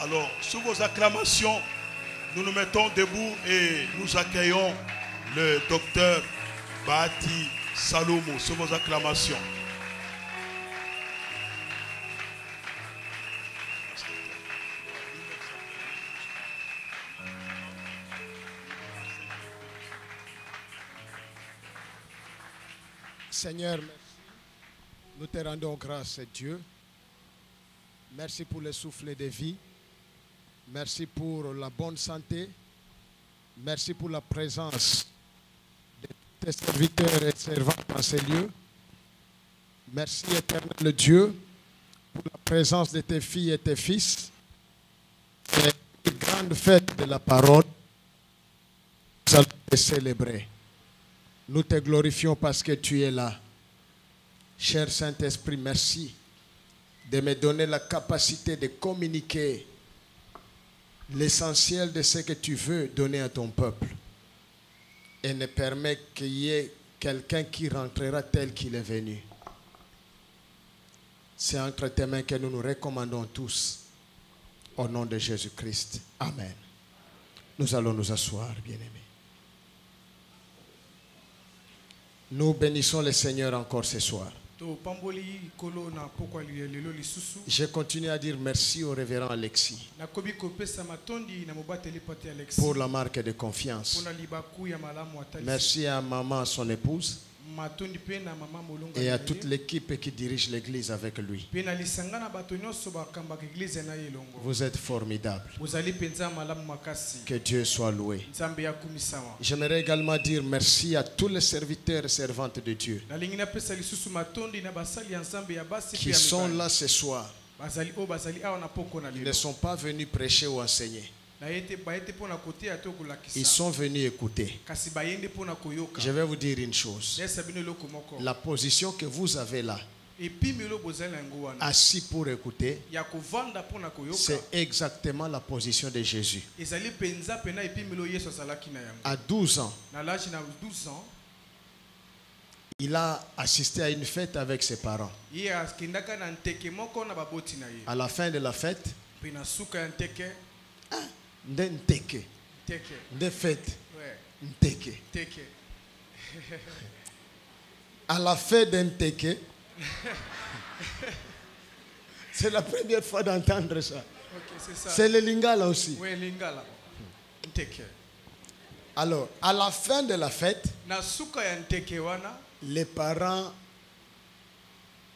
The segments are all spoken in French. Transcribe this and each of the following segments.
Alors, sous vos acclamations, nous nous mettons debout et nous accueillons le docteur Bahati Salomo. Sous vos acclamations. Seigneur, merci. Nous te rendons grâce, Dieu. Merci pour le souffle de vie. Merci pour la bonne santé. Merci pour la présence de tes serviteurs et servants dans ces lieux. Merci, éternel Dieu, pour la présence de tes filles et tes fils. C'est une grande fête de la parole. Nous allons te célébrer. Nous te glorifions parce que tu es là. Cher Saint-Esprit, merci de me donner la capacité de communiquer l'essentiel de ce que tu veux donner à ton peuple. Et ne permet qu'il y ait quelqu'un qui rentrera tel qu'il est venu. C'est entre tes mains que nous nous recommandons tous. Au nom de Jésus-Christ. Amen. Nous allons nous asseoir, bien-aimés. Nous bénissons le Seigneur encore ce soir. Je continue à dire merci au révérend Alexis pour la marque de confiance. Merci à maman, son épouse, et à toute l'équipe qui dirige l'église avec lui. Vous êtes formidables. Que Dieu soit loué. J'aimerais également dire merci à tous les serviteurs et servantes de Dieu qui sont là ce soir. Ils ne sont pas venus prêcher ou enseigner. Ils sont venus écouter. Je vais vous dire une chose. La position que vous avez là, assis pour écouter, c'est exactement la position de Jésus. À 12 ans, il a assisté à une fête avec ses parents. À la fin de la fête, Nteke. De fête. Nteke. À la fête d'Nteke, c'est la première fois d'entendre ça. C'est le Lingala aussi. Oui, Lingala. Alors, à la fin de la fête, les parents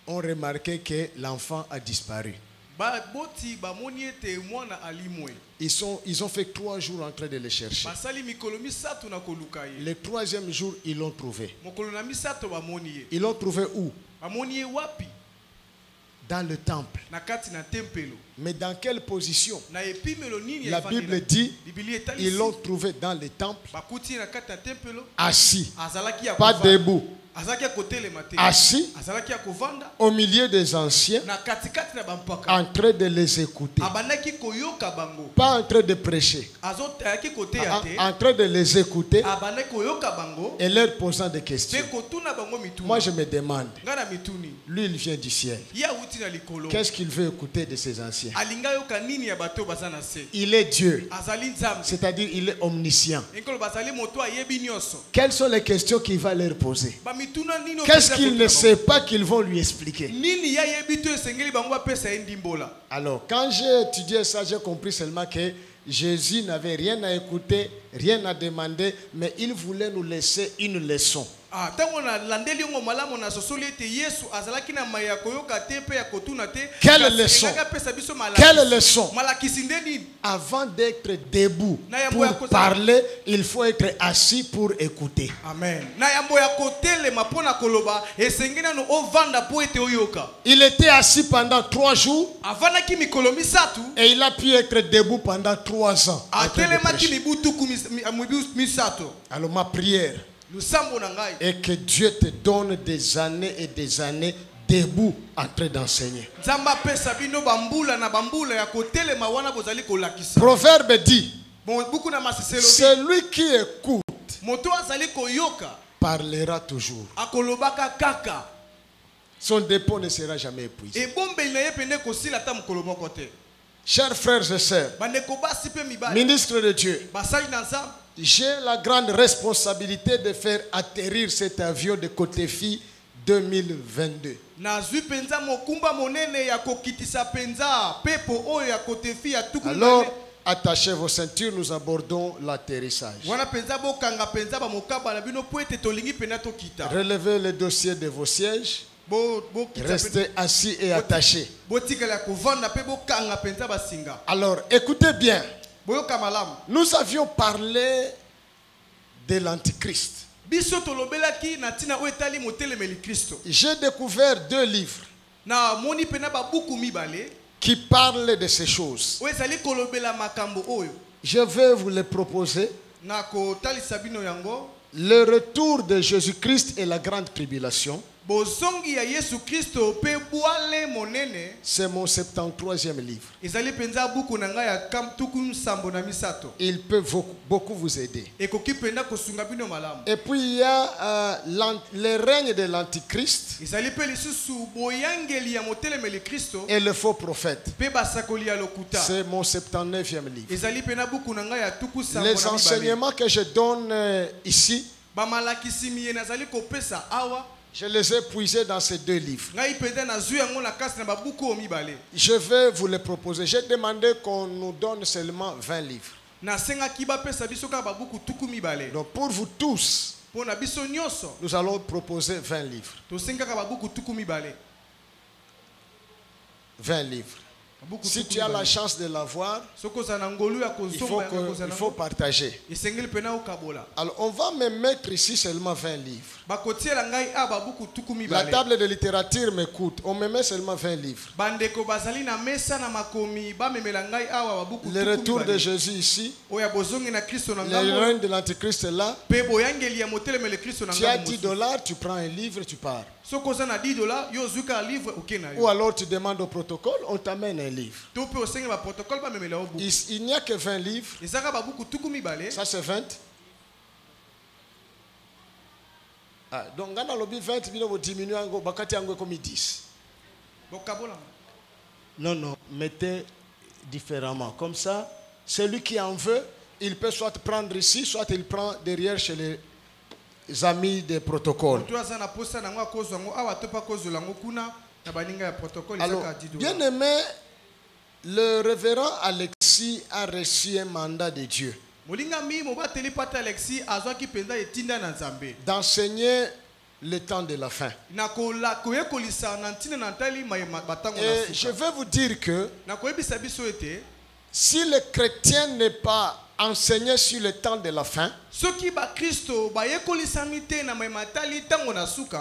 ont remarqué que l'enfant a disparu. Ils ont fait 3 jours en train de le chercher. Le 3e jour, ils l'ont trouvé. Ils l'ont trouvé où? Dans le temple. Mais dans quelle position? La Bible dit ils l'ont trouvé dans le temple, assis, pas debout, assis au milieu des anciens, en train de les écouter, pas en train de prêcher, en train de les écouter et leur posant des questions. Moi je me demande, lui il vient du ciel, qu'est-ce qu'il veut écouter de ces anciens? Il est Dieu, c'est-à-dire il est omniscient. Quelles sont les questions qu'il va leur poser? Qu'est-ce qu'il ne sait pas qu'ils vont lui expliquer? Alors, quand j'ai étudié ça, j'ai compris seulement que Jésus n'avait rien à écouter, rien à demander, mais il voulait nous laisser une leçon. Quelle leçon? Quelle leçon? Avant d'être debout pour parler, il faut être assis pour écouter. Amen. Il était assis pendant 3 jours et il a pu être debout pendant 3 ans. Alors ma prière et que Dieu te donne des années et des années debout en train d'enseigner. Proverbe dit, celui qui écoute parlera toujours. Son dépôt ne sera jamais épuisé. Chers frères et sœurs, ministres de Dieu, j'ai la grande responsabilité de faire atterrir cet avion de Kotefi 2022. Alors, attachez vos ceintures, nous abordons l'atterrissage. Relevez le dossier de vos sièges. Restez assis et attachés. Alors, écoutez bien. Nous avions parlé de l'Antichrist. J'ai découvert 2 livres qui parlent de ces choses. Je vais vous les proposer. Le retour de Jésus-Christ et la grande tribulation. C'est mon 73e livre. Il peut beaucoup vous aider. Et puis il y a le règne de l'Antichrist et le faux prophète. C'est mon 79e livre. Les enseignements que je donne ici, je les ai puisés dans ces 2 livres. Je vais vous les proposer. J'ai demandé qu'on nous donne seulement 20 livres. Donc pour vous tous, nous allons proposer 20 livres. 20 livres. Si tu as la chance de l'avoir, il faut partager. Alors on va me mettre ici seulement 20 livres. La table de littérature m'écoute. On me met seulement 20 livres. Le retour de Jésus ici. Le règne de l'Antichrist est là. Tu as $10, tu prends un livre, tu pars. Ou alors tu demandes au protocole, on t'amène un livre. Il n'y a que 20 livres. Ça c'est 20. Donc on a lobby 20, vous diminuez comme 10. Non, mettez différemment. Comme ça, celui qui en veut, il peut soit prendre ici, soit il prend derrière chez les amis des protocoles. Alors, bien aimé, le révérend Alexis a reçu un mandat de Dieu d'enseigner le temps de la fin. Et je vais vous dire que si le chrétien n'est pas enseigné sur le temps de la fin,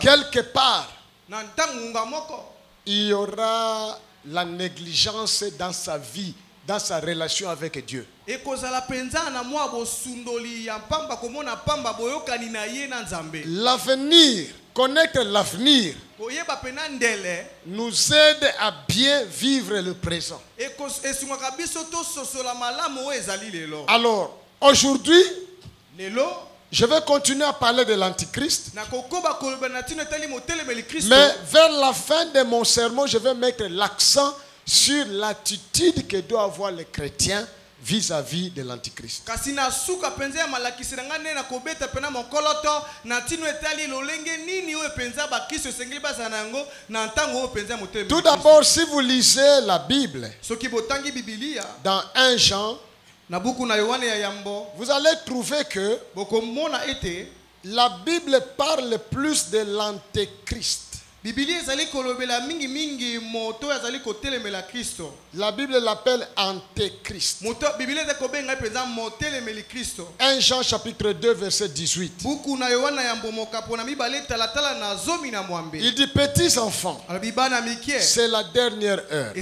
quelque part, il y aura la négligence dans sa vie, dans sa relation avec Dieu. L'avenir, connaître l'avenir, nous aide à bien vivre le présent. Alors, aujourd'hui, je vais continuer à parler de l'Antichrist. Mais vers la fin de mon sermon, je vais mettre l'accent sur l'attitude que doit avoir le chrétien vis-à-vis de l'Antichrist. Tout d'abord, si vous lisez la Bible, dans 1 Jean, vous allez trouver que la Bible parle plus de l'Antéchrist. La Bible l'appelle Antéchrist. 1 Jean chapitre 2 verset 18. Il dit, petits enfants, c'est la dernière heure.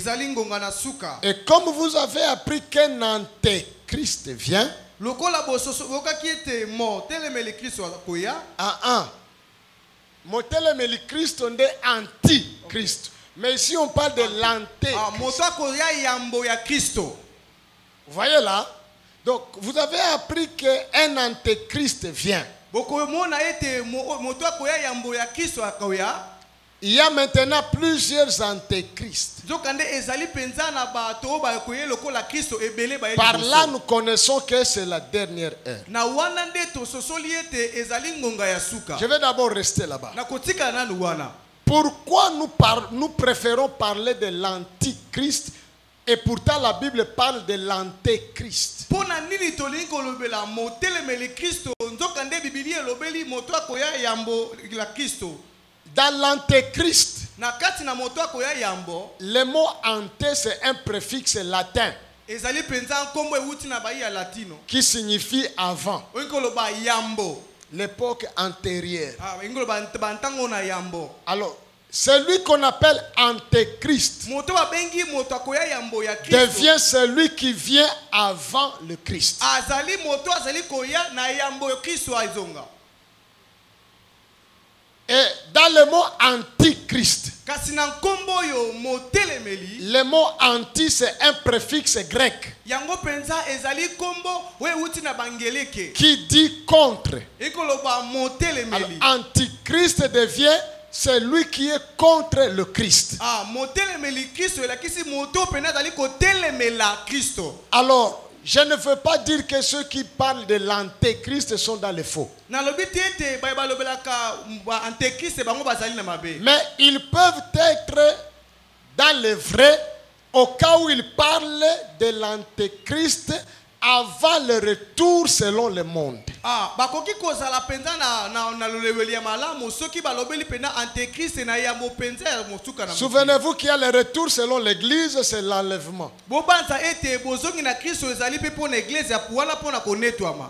Et comme vous avez appris qu'un Antéchrist vient, Christ on est anti-Christ. Mais ici on parle de l'anté-Christ. Vous voyez là? Donc vous avez appris qu'un antéchrist vient. Il y a maintenant plusieurs antéchrists. Par là, nous connaissons que c'est la dernière heure. Je vais d'abord rester là-bas. Pourquoi nous préférons parler de l'antichrist et pourtant la Bible parle de l'antéchrist? Dans l'antéchrist, le mot anté c'est un préfixe latin qui signifie avant, l'époque antérieure. Alors, celui qu'on appelle antéchrist devient celui qui vient avant le Christ. Et dans le mot antichrist, le mot anti c'est un préfixe grec qui dit contre. Alors, antichrist devient celui qui est contre le Christ. Alors, je ne veux pas dire que ceux qui parlent de l'antéchrist sont dans le faux. Mais ils peuvent être dans le vrai au cas où ils parlent de l'antéchrist avant le retour selon le monde. Souvenez-vous qu'il y a le retour selon l'église, c'est l'enlèvement.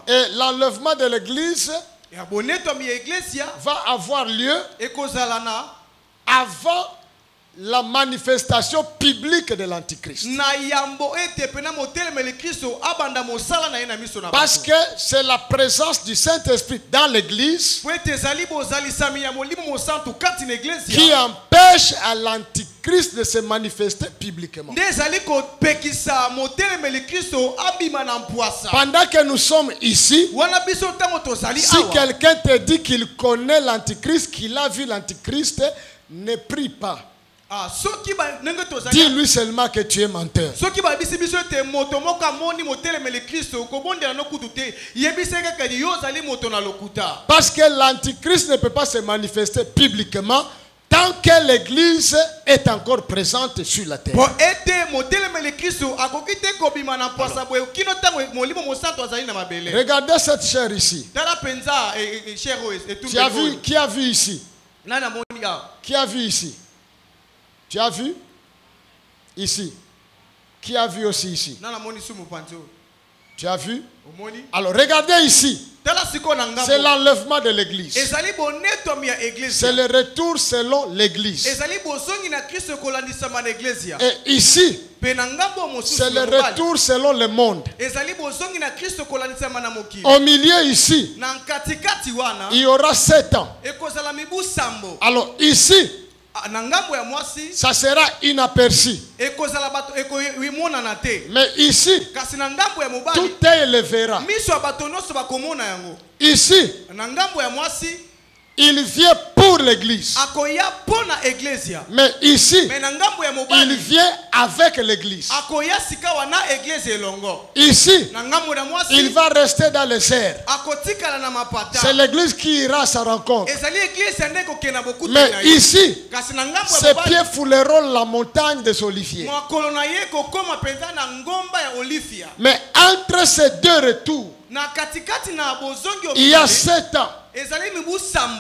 Et l'enlèvement de l'église va avoir lieu avant la manifestation publique de l'antichrist. Parce que c'est la présence du Saint-Esprit dans l'église qui empêche à l'antichrist de se manifester publiquement. Pendant que nous sommes ici, si quelqu'un te dit qu'il connaît l'antichrist, qu'il a vu l'antichrist, ne prie pas. Dis-lui seulement que tu es menteur. Parce que l'antichrist ne peut pas se manifester publiquement tant que l'église est encore présente sur la terre. Regardez cette chair ici. Tu as vu, qui a vu ici? Qui a vu ici? Tu as vu? Ici. Qui a vu aussi ici? Tu as vu? Alors regardez ici. C'est l'enlèvement de l'église. C'est le retour selon l'église. Et ici, c'est le retour selon le monde. Au milieu ici, il y aura 7 ans. Alors ici, ça sera inaperçu. Mais ici, tout œil le verra. Ici, il vient pour l'église. Mais ici, il vient avec l'église. Ici, il va rester dans les airs. C'est l'église qui ira à sa rencontre. Mais ici, ses pieds fouleront la montagne des oliviers. Mais entre ces deux retours, il y a 7 ans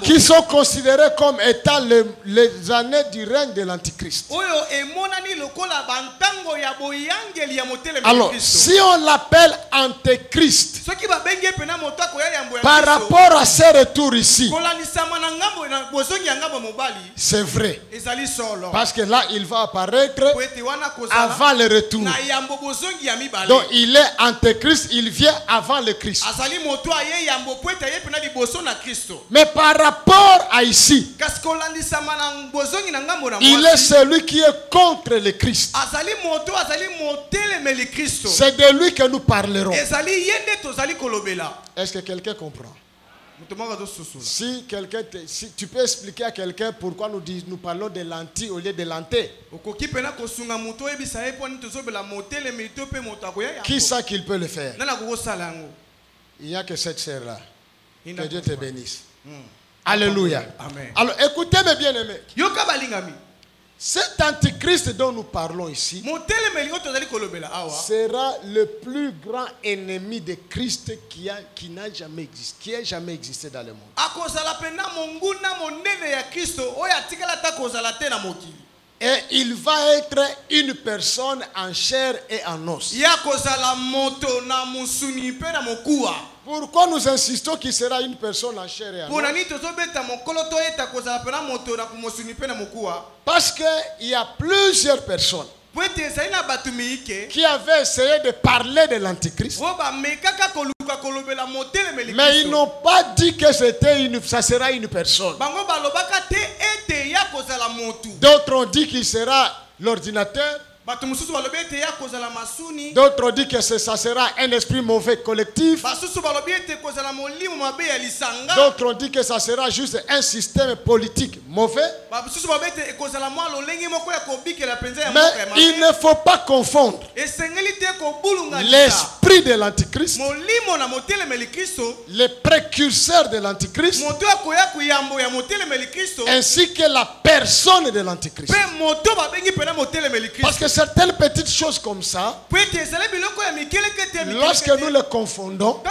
qui sont considérés comme étant les années du règne de l'antichrist. Alors, si on l'appelle antéchrist par rapport à ces retours ici, c'est vrai. Parce que là, il va apparaître avant le retour. Donc, il est antéchrist, il vient avant le Christ. Mais par rapport à ici, il est celui qui est contre le Christ. C'est de lui que nous parlerons. Est-ce que quelqu'un comprend? Si quelqu'un, si tu peux expliquer à quelqu'un pourquoi nous parlons de lentilles au lieu de lentilles. Qui sait qu'il peut le faire? Il n'y a que cette sœur-là. Que Dieu te bénisse. Alléluia. Amen. Alors écoutez-moi bien aimés. Cet antichrist dont nous parlons ici sera le plus grand ennemi de Christ qui n'a jamais existé, qui ait jamais existé dans le monde. Et il va être une personne en chair et en os. Pourquoi nous insistons qu'il sera une personne en chair et en os? Parce qu'il y a plusieurs personnes qui avaient essayé de parler de l'Antichrist. Mais ils n'ont pas dit que ça sera une personne. D'autres ont dit qu'il sera l'ordinateur. D'autres ont dit que ça sera un esprit mauvais collectif. D'autres ont dit que ça sera juste un système politique mauvais. Mais il ne faut pas confondre l'esprit de l'Antichrist, le précurseur de l'Antichrist, ainsi que la personne de l'Antichrist. Parce que certaines petites choses comme ça, lorsque nous les confondons,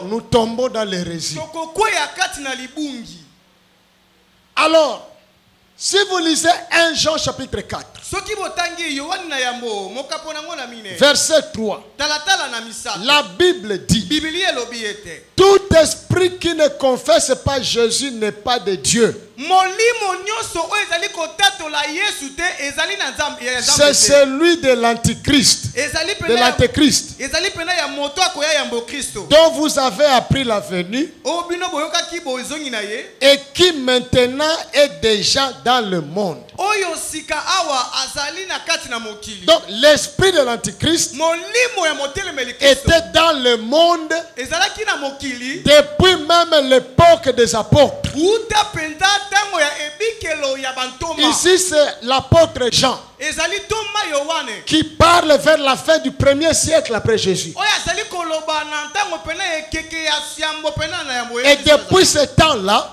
nous tombons dans l'hérésie. Alors, si vous lisez 1 Jean chapitre 4, verset 3, la Bible dit: tout esprit qui ne confesse pas Jésus n'est pas de Dieu. C'est celui de l'Antichrist, dont vous avez appris la venue et qui maintenant est déjà dans le monde. Donc l'esprit de l'Antichrist était dans le monde depuis même l'époque des apôtres. Ici c'est l'apôtre Jean qui parle vers la fin du 1er siècle après Jésus. Et depuis ce temps-là,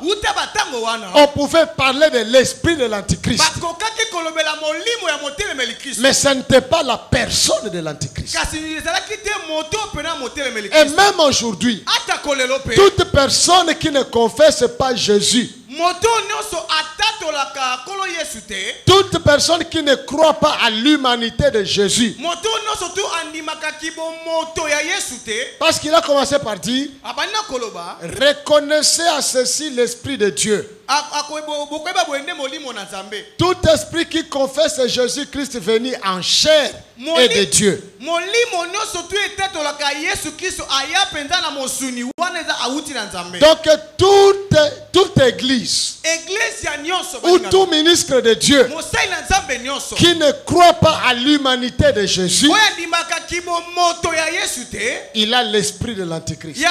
on pouvait parler de l'esprit de l'Antichrist. Mais ce n'était pas la personne de l'Antichrist. Et même aujourd'hui, toute personne qui ne confesse pas Jésus, toute personne qui ne croit pas à l'humanité de Jésus, parce qu'il a commencé par dire: reconnaissez à ceci l'Esprit de Dieu. Tout esprit qui confesse Jésus-Christ venu en chair est de Dieu. Donc toute église ou tout ministre de Dieu qui ne croit pas à l'humanité de Jésus, il a l'esprit de l'Antichrist.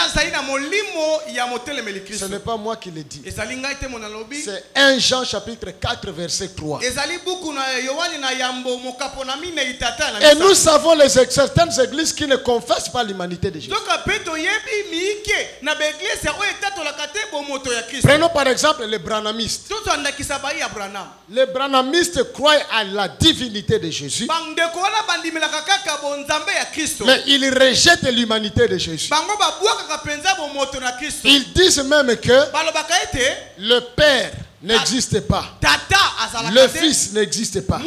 Ce n'est pas moi qui le dis. C'est 1 Jean chapitre 4 verset 3. Et nous savons certaines églises qui ne confessent pas l'humanité de Jésus. Prenons par exemple les branhamistes. Les branhamistes croient à la divinité de Jésus, mais ils rejettent l'humanité de Jésus. Ils disent même que le Père n'existe pas, le Fils n'existe pas,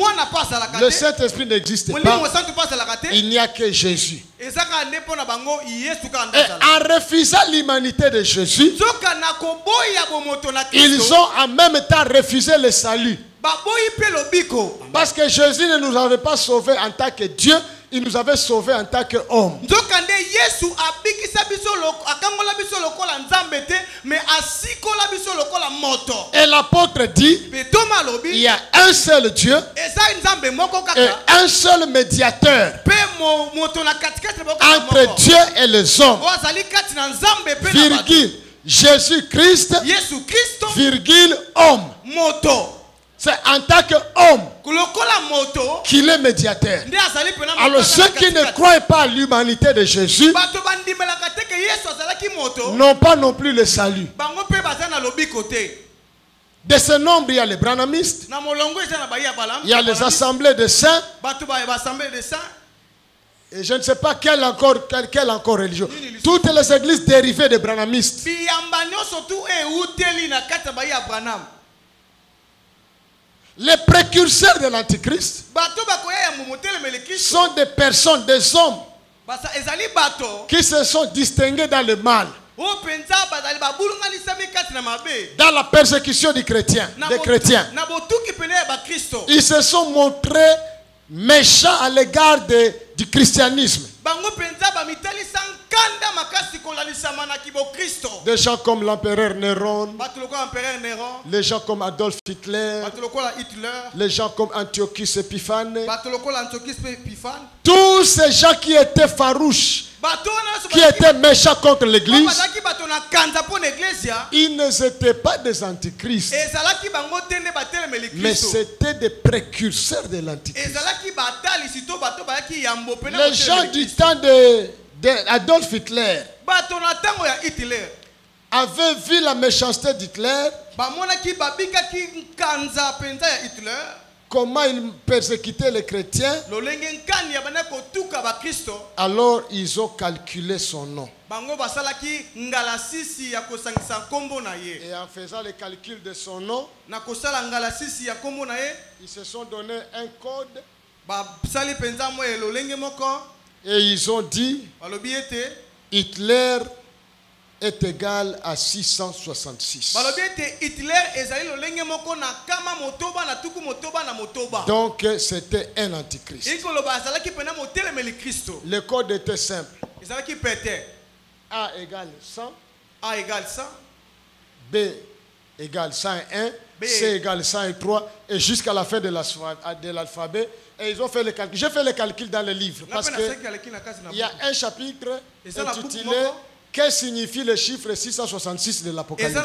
le Saint-Esprit n'existe pas, il n'y a que Jésus. Et en refusant l'humanité de Jésus, ils ont en même temps refusé le salut. Parce que Jésus ne nous avait pas sauvés en tant que Dieu, il nous avait sauvés en tant qu'homme. Yesu abikisa biso akangola biso lokola nzambe te, mais asikola biso lokola moto. Et l'apôtre dit, Betoma lobi, il y a un seul Dieu eza nzambe moko et kaka. un seul médiateur Moto na katikati entre Dieu et les hommes, ozali kati na nzambe pe na bato. virgule, Jésus-Christ, Yesu Kristo virgule, homme. moto. C'est en tant qu'homme Lokola moto qu'il est médiateur. nde azali pena moto. Alors ceux qui ne croient pas à l'humanité de Jésus bato bandimelaka te ke Yesu azalaki moto. n'ont pas non plus le salut. Bango pe baza na lobiko te. De ce nombre, il y a les branamistes, Na molongo eza na baya balam. il y a les assemblées de saints, Bato ba assemblée de saints. et je ne sais pas quelle encore religion. Toutes les églises dérivées des branamistes. Biyamba nyonso tu euteli na kati baya Branham. Les précurseurs de l'Antichrist Bato bakoya ya momotele mele Kristo. sont des personnes, des hommes Basa ezali bato. qui se sont distingués dans le mal, O penza bazali babulunganisa kati na mabe. dans la persécution des chrétiens. Na botuki pene ya ba Kristo. Ils se sont montrés méchants à l'égard du christianisme. Bango penza ba mitali sankanda makasi kolalisa mana kibo Kristo. Des gens comme l'empereur Néron, Bato lokola empereur Néron. les gens comme Adolf Hitler, Bato lokola Hitler. les gens comme Antiochus Épiphane, Bato lokola Antiochus Epiphan. tous ces gens qui étaient farouches, Bato na qui étaient méchants contre l'église, bazaki bato na kanza pour l'Église. ils n'étaient pas des antichrists, Ezalaki bango tende batelemeli mais Kristo. c'était des précurseurs de l'antichrist. Ezalaki batali sito bato bayaki yambo pena. Les gens du temps d'Adolf Hitler Bato na tango ya Hitler. avaient vu la méchanceté d'Hitler, Bamonaki babikaki kanza penza ya Hitler. comment il persécutait les chrétiens. Lolenge nkani ya bana kotuka ba Kristo. Alors ils ont calculé son nom. Bango basalaki ngalasisi ya kosangisa kombo na ye. Et en faisant le calcul de son nom, Na kosala ngalasisi ya kombo na ye, ils se sont donné un code basali penza mo lolenge moko. et ils ont dit Balobi ete Hitler est égal à 666. balobi ete Hitler ezali lolenge moko na kama motoba na tuku motoba na motoba. Donc c'était un antichrist. Iko loba azalaki pena motelemeli Kristo. Le code était simple. Ezalaki pete. A égale 100, A égale 100. B égale 101, B. C égale 103 et jusqu'à la fin de l'alphabet. Et ils ont fait le calcul. J'ai fait le calcul dans le livre parce qu'il y a un chapitre intitulé que signifie le chiffre 666 de l'Apocalypse.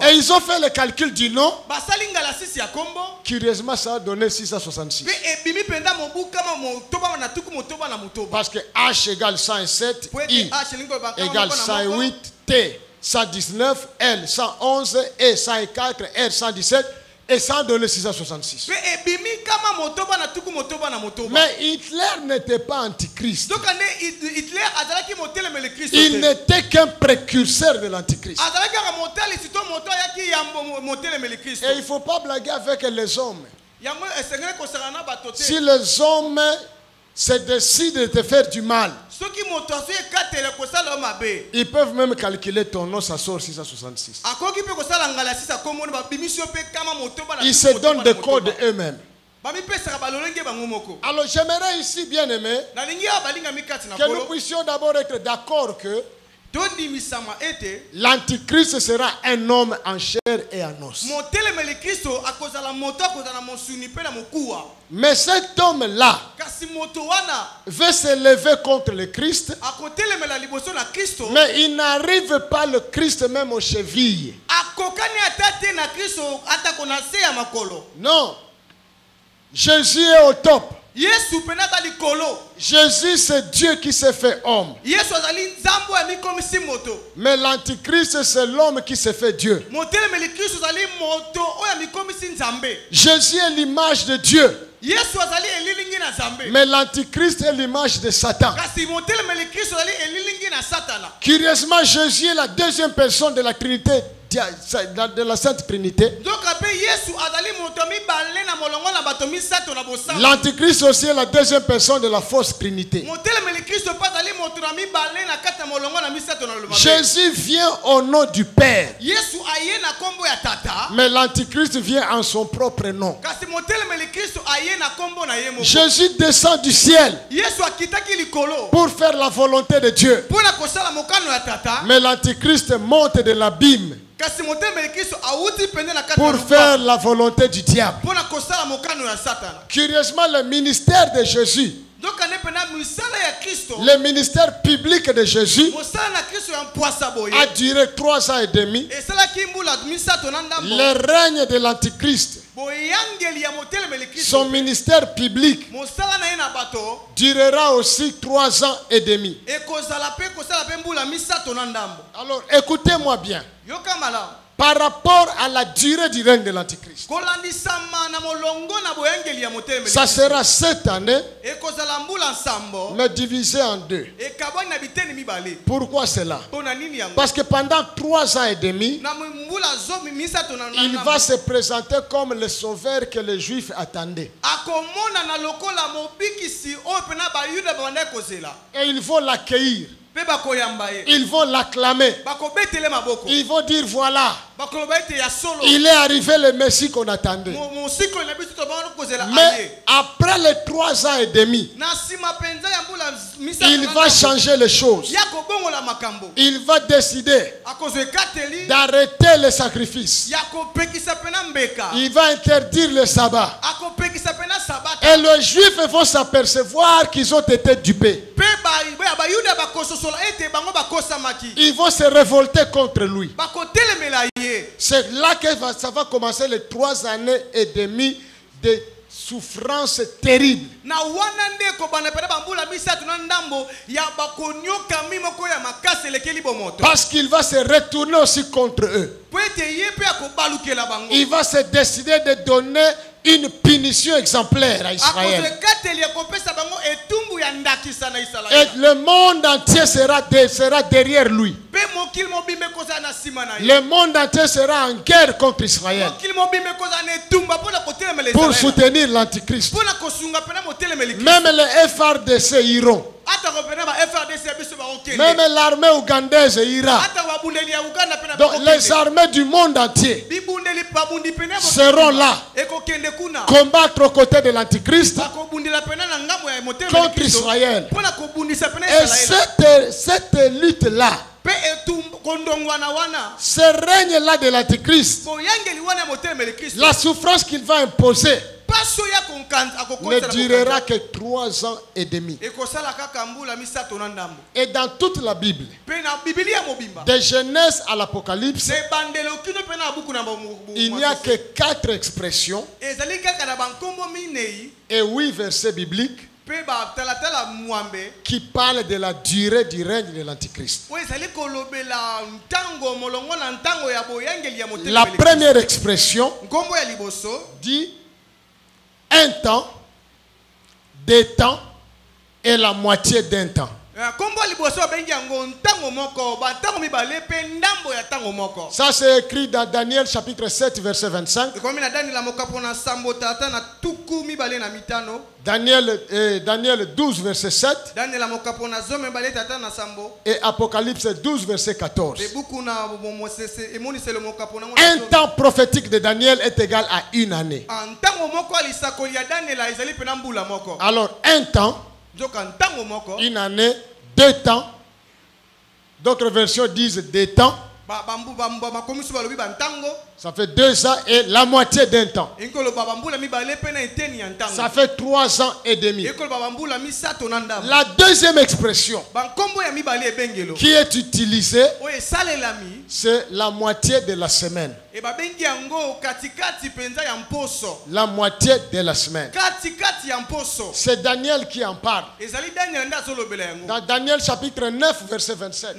Et ils ont fait le calcul du nom. Curieusement, ça a donné 666. Parce que H égale 107, I égale 108, T 119, L 111, E 104, R 117. Et ça donne 666. Mais Hitler n'était pas antichrist. Il n'était qu'un précurseur de l'antichrist. Et il ne faut pas blaguer avec les hommes. Si les hommes se décident de te faire du mal, ils peuvent même calculer ton nom, ça sort 666. Ils se donnent des codes eux-mêmes. Alors j'aimerais ici, bien aimé, que nous puissions d'abord être d'accord que l'antichrist sera un homme en chair et en os. Mais cet homme-là veut se lever contre le Christ, mais il n'arrive pas le Christ même aux chevilles. Non. Jésus est au top. Jésus, c'est Dieu qui s'est fait homme. Mais l'antichrist, c'est l'homme qui s'est fait Dieu. Jésus est l'image de Dieu. Mais l'antichrist est l'image de Satan. Curieusement, Jésus est la deuxième personne de la Trinité de la Sainte Trinité. L'Antichrist aussi est la deuxième personne de la fausse Trinité. Jésus vient au nom du Père. Mais l'Antichrist vient en son propre nom. Jésus descend du ciel pour faire la volonté de Dieu. Mais l'Antichrist monte de l'abîme pour faire la volonté du diable. Curieusement, le ministère de Jésus, le ministère public de Jésus a duré 3 ans et demi. Le règne de l'Antichrist, son ministère public, durera aussi 3 ans et demi. Alors écoutez-moi bien. Par rapport à la durée du règne de l'Antichrist, ça sera cette année, mais divisé en 2. Pourquoi cela? Parce que pendant 3 ans et demi, il va se présenter comme le sauveur que les Juifs attendaient. Et ils vont l'accueillir. Ils vont l'acclamer. Ils vont dire voilà, il est arrivé le Messie qu'on attendait. Mais après les 3 ans et demi, il va changer les choses. Il va décider d'arrêter les sacrifices. Il va interdire le sabbat. Et les Juifs vont s'apercevoir qu'ils ont été dupés. Ils vont se révolter contre lui. C'est là que ça va commencer les 3 années et demie de souffrance terrible. Parce qu'il va se retourner aussi contre eux. Il va se décider de donner une punition exemplaire à Israël. Et le monde entier sera derrière lui. Le monde entier sera en guerre contre Israël pour soutenir l'Antichrist. Même les FRDC iront. Même l'armée ougandaise ira. Donc les armées du monde entier seront là, combattre aux côtés de l'Antichrist contre Israël. Et cette lutte-là, ce règne-là de l'Antichrist, la souffrance qu'il va imposer ne durera que 3 ans et demi. Et dans toute la Bible, de Genèse à l'Apocalypse, il n'y a que 4 expressions et 8 versets bibliques qui parlent de la durée du règne de l'Antichrist. La première expression dit 1 temps, 2 temps et la moitié d'un temps. Ça c'est écrit dans Daniel chapitre 7 verset 25. Daniel 12 verset 7 et Apocalypse 12 verset 14. Un temps prophétique de Daniel est égal à 1 année. Alors 1 temps, 1 année, 2 temps. D'autres versions disent 2 temps. Ça fait 2 ans et la moitié d'un temps. Ça fait 3 ans et demi. La deuxième expression qui est utilisée, c'est la moitié de la semaine. La moitié de la semaine. C'est Daniel qui en parle. Dans Daniel chapitre 9 verset 27.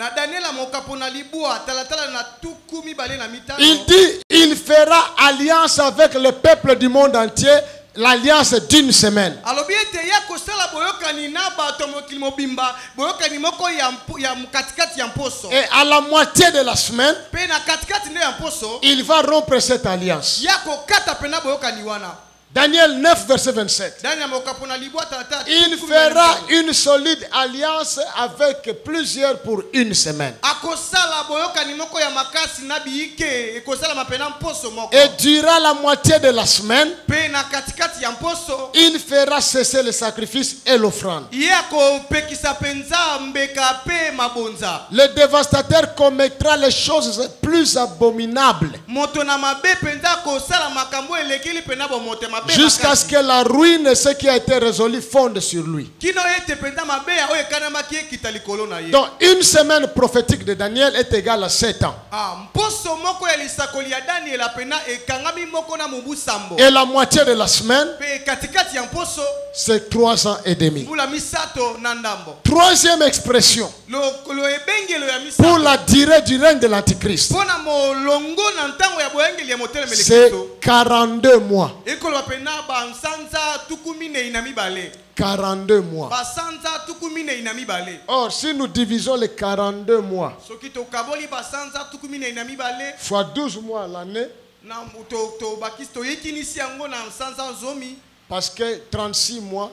Il dit, il fera alliance avec le peuple du monde entier l'alliance d'une semaine. alobi ete ya kosala boyokani na bato mokili mobimba boyokani moko ya katikati ya mposo. Et à la moitié de la semaine, Pe na katikati nde ya mposo il va rompre cette alliance. ya kokata pena boyokani wana. Daniel 9, verset 27. Daniel mokapo na libwa tata. Il fera une solide alliance avec plusieurs pour une semaine. Akosala boyokani moko ya makasi na biike ekosala mapena mposo moko. Et durant la moitié de la semaine, Pe na katikati ya mposo il fera cesser le sacrifice et l'offrande. ye akopekisa penza mbeka pe mabonza. Le dévastateur commettra les choses plus abominables Moto na mabe penza kosala makambo elekeli pena bo moto mabe. jusqu'à ce que la ruine et ce qui a été résolu fonde sur lui. Kino ete penza mabe ya oye kana maki ekita likolo na ye. Donc une semaine prophétique de Daniel est égale à 7 ans. Mposo moko ya lisakoli ya Daniel apena ekangami moko na mubu sambo. Et la moitié de la semaine, Pe katikati ya mposo c'est 3 ans et demi. mbula misato na ndambo. Troisième expression Lo ebengelo ya pour misato. la durée du règne de l'Antichrist, Pona molongo na ntango ya boyengeli ya motele c'est melekiso. 42 mois. Ekolo pena ba nsanza tukumi ne ina mibale. 42 mois. Ba sanza tukumi ne ina mibale. Or, si nous divisons les 42 mois Soki to kaboli ba sanza tukumi ne ina mibale fois 12 mois à l'année, na to bakisi to yekinisi yango na sanza zomi. parce que 36 mois,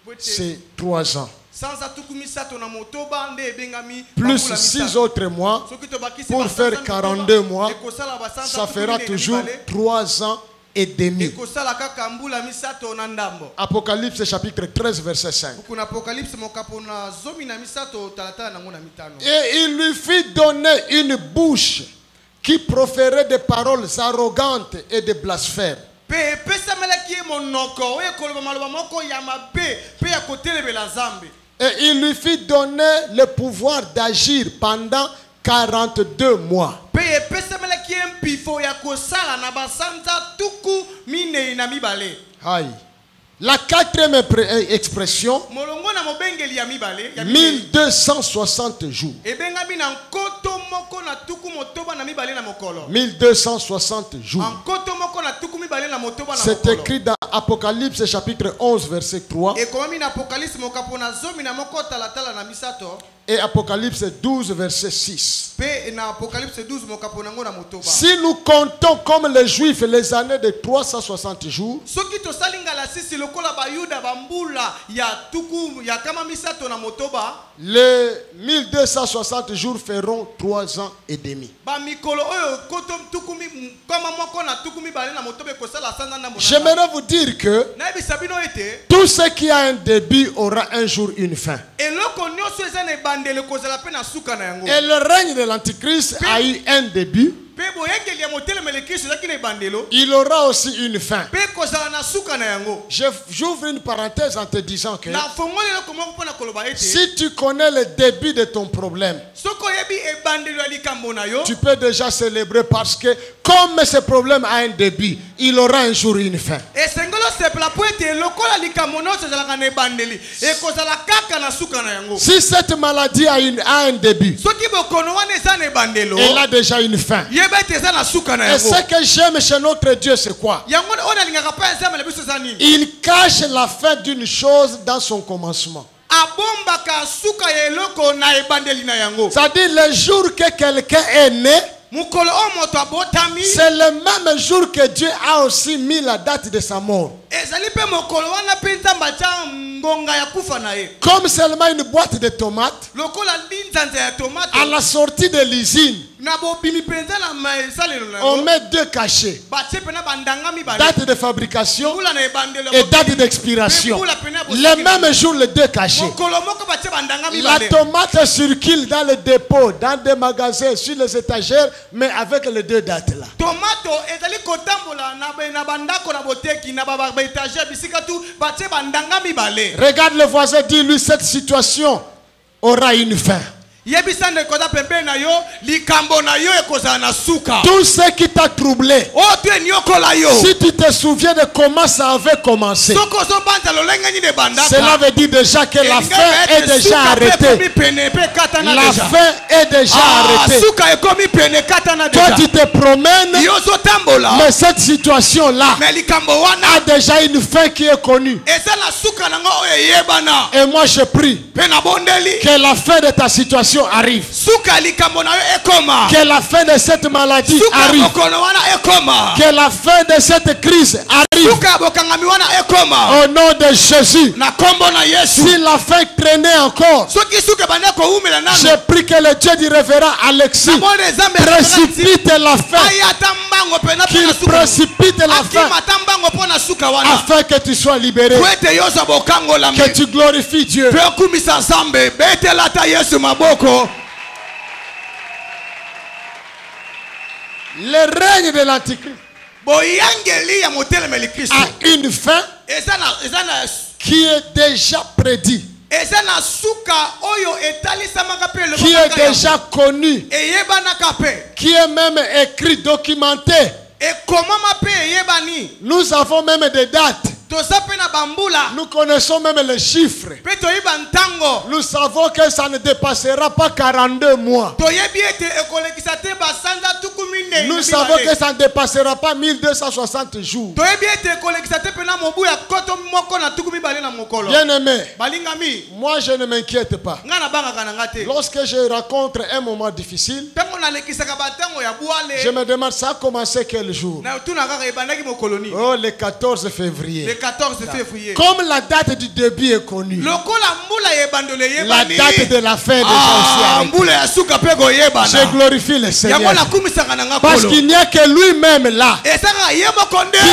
Bote c'est 3 ans. sanza tukumi sato na motoba nde ebengami Plus bambula 6 misato. autres mois, Soki to bakisi pour ba faire sanza 42 motoba, mois, ekosala ba sanza ça tukumi fera ne ina toujours mibale. 3 ans et demi. Ekosala kaka mbula misato na ndambo. Apocalypse chapitre 13, verset 5. Kuna Apocalypse mokapo na zomi na misato talatala nango na mitano. Et il lui fit donner une bouche qui proférait des paroles arrogantes et des blasphèmes. Pe epesamelaki ye monoko oyo ekoloba maloba moko ya mabe pe ya kotelebela Nzambe. Et il lui fit donner le pouvoir d'agir pendant 42 mois. Pe epesamelaki ye mpifo ya kosala na basanza tuku minei na mibale. Aïe. La quatrième expression, Molongo na mobengeli ya mibale ya minei. 1260 jours. Ebengami na nkoto moko na tuku motoba na mibale na mokolo. 1260 jours. Nkoto moko na tuku mibale na motoba na C'est mokolo. écrit dans Apocalypse chapitre 11 verset 3 Ekomami na Apocalypse mokapo na zomi na moko talatala na misato. et Apocalypse 12 verset 6. Pe na Apocalypse 12 mokapo nango na motoba. Si nous comptons comme les Juifs les années de 360 jours, Soki tosali ngala sisi lokola bayuda bambula ya tuku ya kama misato na motoba les 1260 jours feront 3 ans et demi. ba mikolo oyo koto tuku kama moko na tuku mibale na motoba ekosala sanza na mona. J'aimerais vous dire que Na bisabino ete tout ce qui a un début aura un jour une fin. eloko nyonso eza na ebandele kozala pe na suka na yango. Et le règne de l'Antichrist a eu un début, Pe boyengeli ya motelemele Kristo ezalaki na ebandelo il aura aussi une fin. pe kozala na suka na yango. J'ouvre une parenthèse en te disant que Na fongoli eloko moko mpona koloba ete si tu connais le début de ton problème, soki oyebi ebandelo ya likambo na yo tu peux déjà célébrer parce que comme ce problème a un début, il aura un jour une fin. esengeli osepela po ete lokola likambo nyonso ezalaka na ebandeli ekozala kaka na suka na yango. Si cette maladie a un début, Soki bokono wana eza na ebandelo elle a déjà une fin. yeba ete eza na suka na Et yango. ce que j'aime chez notre Dieu, c'est quoi? Yango oyo nalingaka mpa Nzambe na biso eza nini? Il cache la fin d'une chose dans son commencement. Abombaka suka ya eloko na ebandeli na yango. C'est-à-dire le jour que quelqu'un est né, Mukolo oyo moto abotami c'est le même jour que Dieu a aussi mis la date de sa mort. ezali mpe mokolo wana mpe Nzambe atya ngonga ya kufa na ye. Comme seulement une boîte de tomates, Lokola linzanza ya tomato à la sortie de l'usine, na bobimi mpenza na esalelo na on yango met 2 cachets. batie pena bandanga mibale Date de fabrication mbula na ebandelo et date d'expiration. mbula pena ya Le même jour, les 2 cachets. mokolo moko batie bandanga La mibale. tomate circule dans les dépôts, dans des magasins, sur les étagères, mais avec les 2 dates là. Tomato ezali kotambola na bandako na boteki na baétagère bisika tu batie bandanga mibale. Regarde le voisin, dis-lui, cette situation aura une fin. yebisande koza pembe na yo likambo na yo ekozala na suka. Tout ce qui t'a troublé, O tu enyokola yo. si tu te souviens de comment ça avait commencé, Soko so banda lolenga ni de bandaka. cela veut dire déjà que la fin est déjà arrêtée. La fin est déjà arrêtée. Suka ekomi pene katana Toi deja. tu te promènes, Yo so tambola. mais cette situation-là Mais likambo wana a déjà une fin qui est connue. eza na suka nango oyo eyebana. Et moi je prie Pe na bondeli. que la fin de ta situation arrive. Suka likambo na yo ekoma. Que la fin de cette maladie Suka arrive. bokono wana ekoma. Que la fin de cette crise arrive. Suka bokangami wana ekoma. Au nom de Jésus. Na kombo na Yesu. Si la fin traînait encore, Soki suka banda ko umela nano. je prie que le Dieu du révérend Alexis précipite la fin. Qu'il précipite la fin afin que tu sois libéré. Que tu glorifies Dieu. Le règne de l'Antichrist a une fin qui est déjà prédite, qui est déjà connue, qui est même écrit, documenté. Nous avons même des dates. Nous connaissons même les chiffres. Nous savons que ça ne dépassera pas 42 mois. Nous savons que ça ne dépassera pas 1260 jours. Bien aimé, moi je ne m'inquiète pas. Lorsque je rencontre un moment difficile, je me demande ça a commencé quel jour? Oh, le 14 février. 14 février. Comme la date du début est connue, la date de la fin déjà aussi arrêtée. Je glorifie le Seigneur. Parce qu'il n'y a que lui-même là qui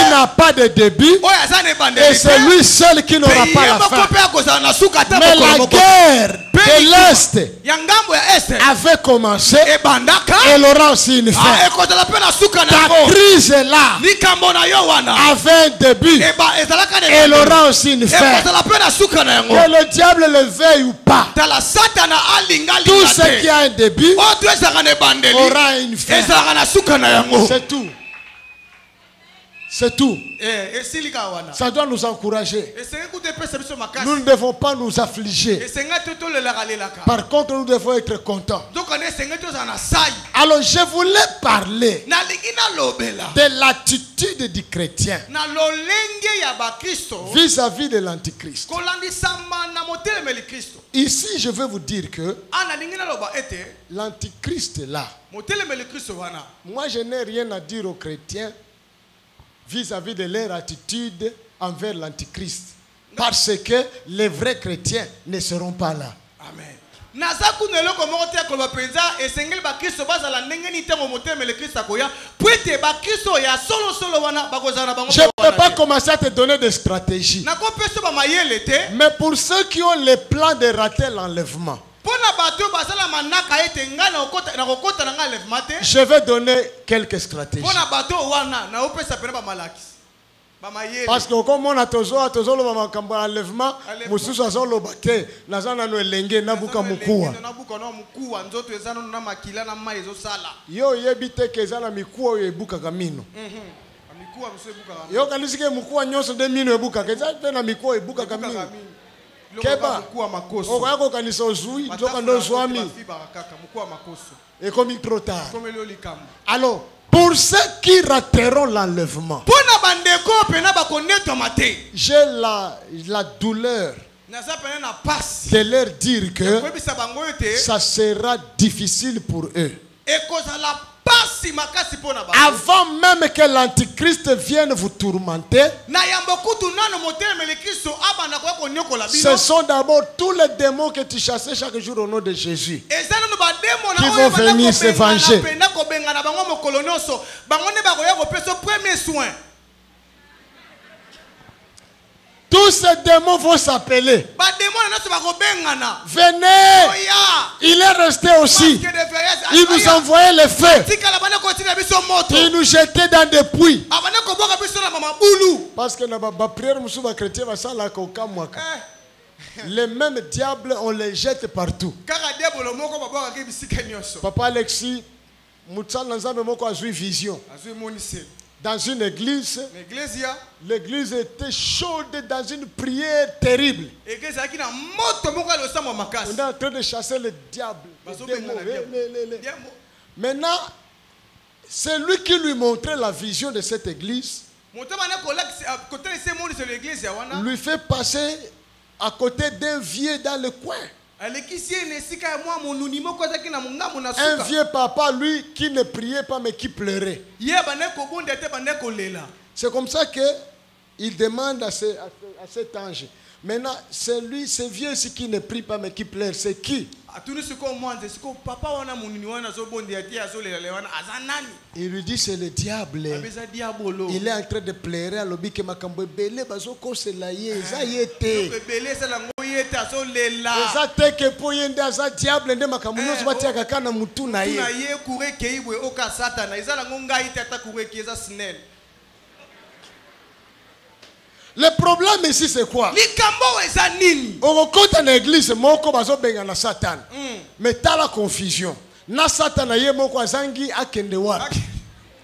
n'a pas de début, et c'est lui seul qui n'aura pas la fin. Mais la guerre de l'Est avait commencé, elle aura aussi une fin. Ta crise là avait un début, elle aura aussi une fin. Que le diable le veuille ou pas, tout ce qui a un début aura une fin. C'est tout. C'est tout. Ça doit nous encourager. Nous ne devons pas nous affliger. Par contre, nous devons être contents. Alors, je voulais parler de l'attitude du chrétien vis-à-vis de l'Antichrist. Ici, je veux vous dire que l'Antichrist là, moi je n'ai rien à dire aux chrétiens vis-à-vis de leur attitude envers l'Antichrist. Parce que les vrais chrétiens ne seront pas là. Amen. Je ne peux pas commencer à te donner des stratégies. Mais pour ceux qui ont les plans de rater l'enlèvement, je vais donner quelques stratégies. Parce que comme on a toujours enlèvement, yo yebite kezana mikuwa yebukaka mino. Yo kanisike mikuwa nyonso de mino ebukaka eza na mikuwa ebukaka mino. Keba okako kanisa ozui nzoka ndo zwami ekomi trop tard. Alors pour ceux qui rateront l'enlèvement, j'ai la douleur de leur dire que ça sera difficile pour eux. Avant même que l'Antichrist vienne vous tourmenter, ce sont d'abord tous les démons que tu chassais chaque jour au nom de Jésus qui vont venir se venger. Tous ces démons vont s'appeler. Venez. Il est resté aussi. Il nous envoyait le feu. Il nous jetait dans des puits. Parce que la prière chrétien va ça là. les mêmes diables, on les jette partout. kaka diabolo moko babwakaka bisika nyonso. Papa Alexis, Moutsal Nanzambe moko a eu vision. azwi emoniseli Dans une église, na eglise ya l'église était chaude dans une prière terrible. eglise ezalaki na moto moko ya losambo ya makasi. On est en train de chasser le diable. Les Bazobenga na démons, diable. les- Diabo- Maintenant, c'est lui qui lui montrait la vision de cette église, moto bana kolakisa kotelesa emoniseli ya eglise ya wana lui fait passer à côté d'un vieux dans le coin. alekisi ye na esika ya mwa monuni moko azalaki na mongambo na Un suka vieux papa, lui, qui ne priait pas mais qui pleurait. ye bande kobonda te bande kolela. C'est comme ça qu'il demande à cet ange. Maintenant, c'est lui, ce vieux ici qui ne prie pas mais qui pleure. C'est qui? atuni sikoyo mwanze sikoyo papa wana monuni wana azobondela te azolela wana aza nani. Il lui dit c'est le diable. abeza diabolo Il est en train de pleurer à l'obé que makambo ebele bazokosela ye eza ye te. ebele ezala ngo ye te azolela Eza te ke po ye nde aza diable nde makambo nyonso batiaka kaka na mutu na tuna ye. ye kure ekei boye oka satana ezala ngo ngai te ata kure eki eza snel. Le problème ici c'est quoi? likambo eza nini. Okokota na église moko bazobenga na Satan. Mais t'as la confusion. Na Satan ye moko azangi akende wapi?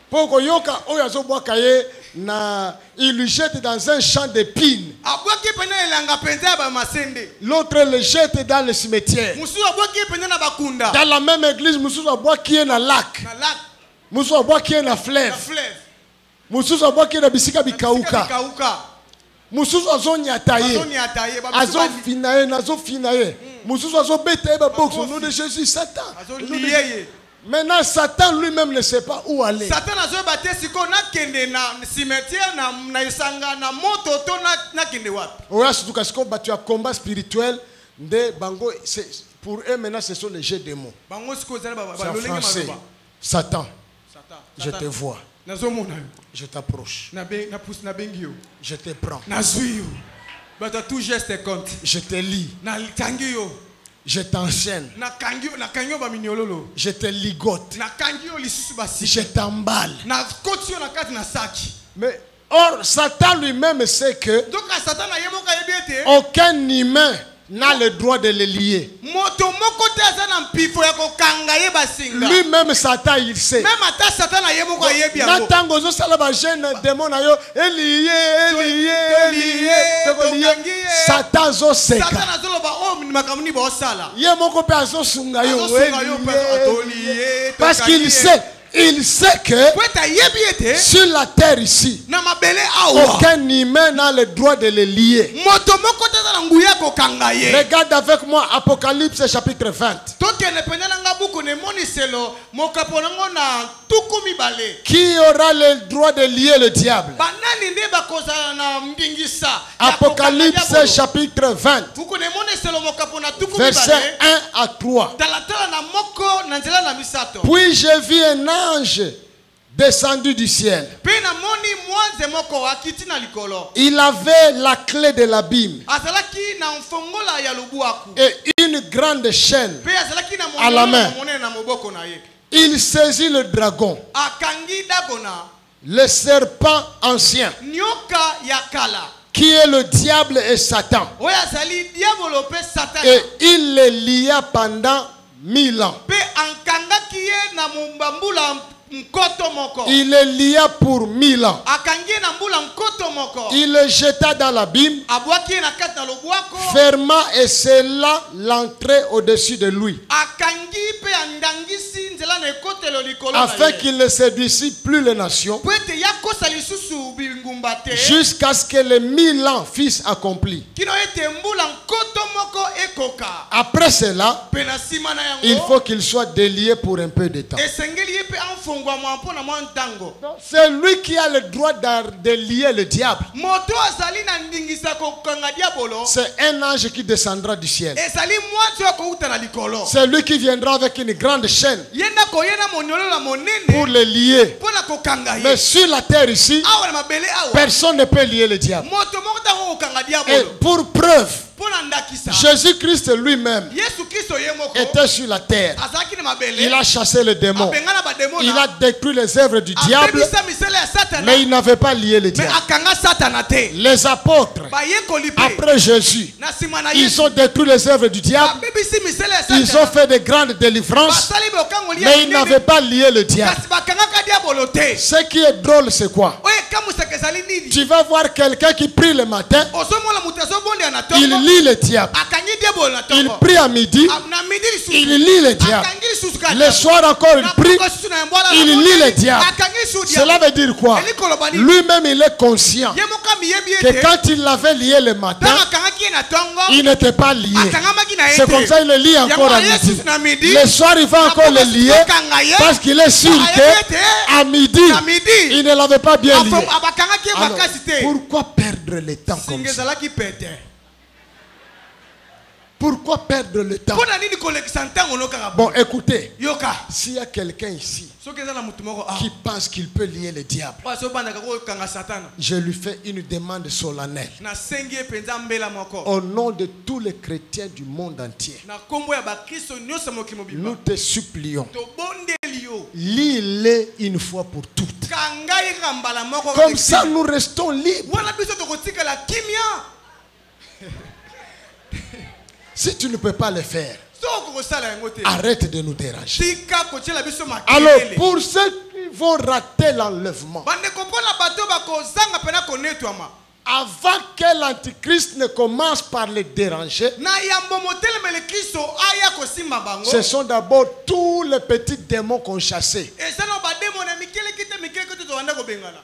Poko yoka oyo azobwaka ye na il le jette dans un champ d'épines. abwaki pene elanga penza ya bamasende. L'autre le jette dans le cimetière. mosusu abwaki pene na bakunda Dans la même église, mususu abwaki ye na lac. na lak Mususu abwaki ye na na fleuve. fleuve Mususu abwaki ye na bisika bikauka. kauka Mususu azonyata ye. azoniata ye Azofina ye, nazofina ye. Mususu azobeta ye babox au nom de Jésus, Satan. azolie ye. Maintenant, Satan lui-même ne sait pas où aller. Satan azoyeba te sikoyo nakende na cimetière na esanga na moto to nakende wapi. Oya surtout parce que tu as combat spirituel de bango, pour eux maintenant ce sont les jeux de mots. bango sikoyo ezali C'est en balolenge français. maloba. Satan, Satan, je te vois, nazomona yo je t'approche, nabengi yo je te prends, nazwi yo bato tout geste compte je te lis, natangi yo je t'enchaîne, nakangi yo baminyololo je te ligote, nakangi yo lisusu je basika t'emballe. nakoti yo na kati na saki. Mais or, Satan lui-même sait que donc Satan aye moko ayebi ete aucun humain n'a le droit de le lier. moto moko te aza na mpifo ya kokanga ye basinga. Lui-même, Satan, il sait. même ata Satan aye moko ayebi yango. Natango zo sala ba jeune démon na yo Elie Satan zo seka. Satan azoloba o makambo nini baosala. Ye moko pe azo sunga yo Azosunga yo mpe atoliye, parce qu'il sait que po ete ayebi ete sur la terre ici na mabele awa aucun humain n'a le droit de le lier. moto moko te aza na nguya ya kokanga ye. Regarde avec moi Apocalypse chapitre 20. tokende pene na nga buku na emoniselo mokapo nango na tuku mibale. Qui aura le droit de lier le diable? banani nde bakozala na ndingisa ya Apocalypse kokanga diabolo. chapitre 20 buku na emoniselo mokapo na tuku verset mibale 1 à 3. talatala na moko na nzela na misato. Puis j'ai vu un ange descendu du ciel. mpe namoni mwanze moko akiti na likolo. Il avait la clé de l'abîme azalaki na mfongola ya lubwaku. et une grande chaîne. mpe azalaki na À la main. monene na moboko na ye. Il saisit le dragon, akangi dagona le serpent ancien, nyoka ya kala qui est le diable et Satan. oyo azali diabolo mpe satana. Et il le lia pendant 1000 ans. mpe ankangaki ye na mbambula nkoto moko. Il le lia pour 1000 ans. akangi ye na mbula nkoto moko. Il le jeta dans l'abîme, abwaki ye na kati na lobwako. ferma et scella l'entrée au-dessus de lui, akangi mpe andangisi nzela na ekotelo likolo na afin ye. qu'il ne séduise plus les nations, po ete yakosa lisusu bingumba te. jusqu'à ce que les 1000 ans fussent accomplis. kino ete mbula nkoto moko ekoka. Après cela, mpe na nsima na il yango faut qu'il soit délié pour un peu de temps. esengeli ye mpe amfongwama mpo na mwa ntango. C'est lui qui a le droit de lier le diable. moto azali na ndingisa kokanga diabolo. C'est un ange qui descendra du ciel. ezali mwasi oyo akouta na likolo. C'est lui qui viendra avec une grande chaîne ye nde akoye na monyololo pour monene le lier. mpo na kokanga Mais ye. sur la terre ici, awa na mabele awa personne ne peut lier le diable. moto moko ntango kokanga Et diabolo. pour preuve, mpo Jésus-Christ lui-même était sur la terre. Il a chassé les démons. Il a détruit les œuvres du diable, mais il n'avait pas lié le diable. Les apôtres, après Jésus, ils ont détruit les œuvres du diable. Ils ont fait de grandes délivrances, mais ils n'avaient pas lié le diable. Ce qui est drôle, c'est quoi? Tu vas voir quelqu'un qui prie le matin, il lit le diable. Il prie à midi, il lit le diable. Le soir encore, il prie, il lit le diable. Cela veut dire quoi? Lui-même, il est conscient que quand il l'avait lié le matin, il n'était pas lié. C'est comme ça qu'il le lit encore à midi. Le soir, il va encore le lier parce qu'il est sûr qu'à midi, il ne l'avait pas bien lié. Alors, pourquoi perdre le temps comme ça? Pourquoi perdre le temps? Bon, écoutez, s'il y a quelqu'un ici qui pense qu'il peut lier le diable, je lui fais une demande solennelle. Au nom de tous les chrétiens du monde entier, nous te supplions, lis-le une fois pour toutes. Comme ça, nous restons libres. Si tu ne peux pas le faire, arrête de nous déranger. Alors, pour ceux qui vont rater l'enlèvement, avant que l'antichrist ne commence par les déranger, ce sont d'abord tous les petits démons qu'on chassait.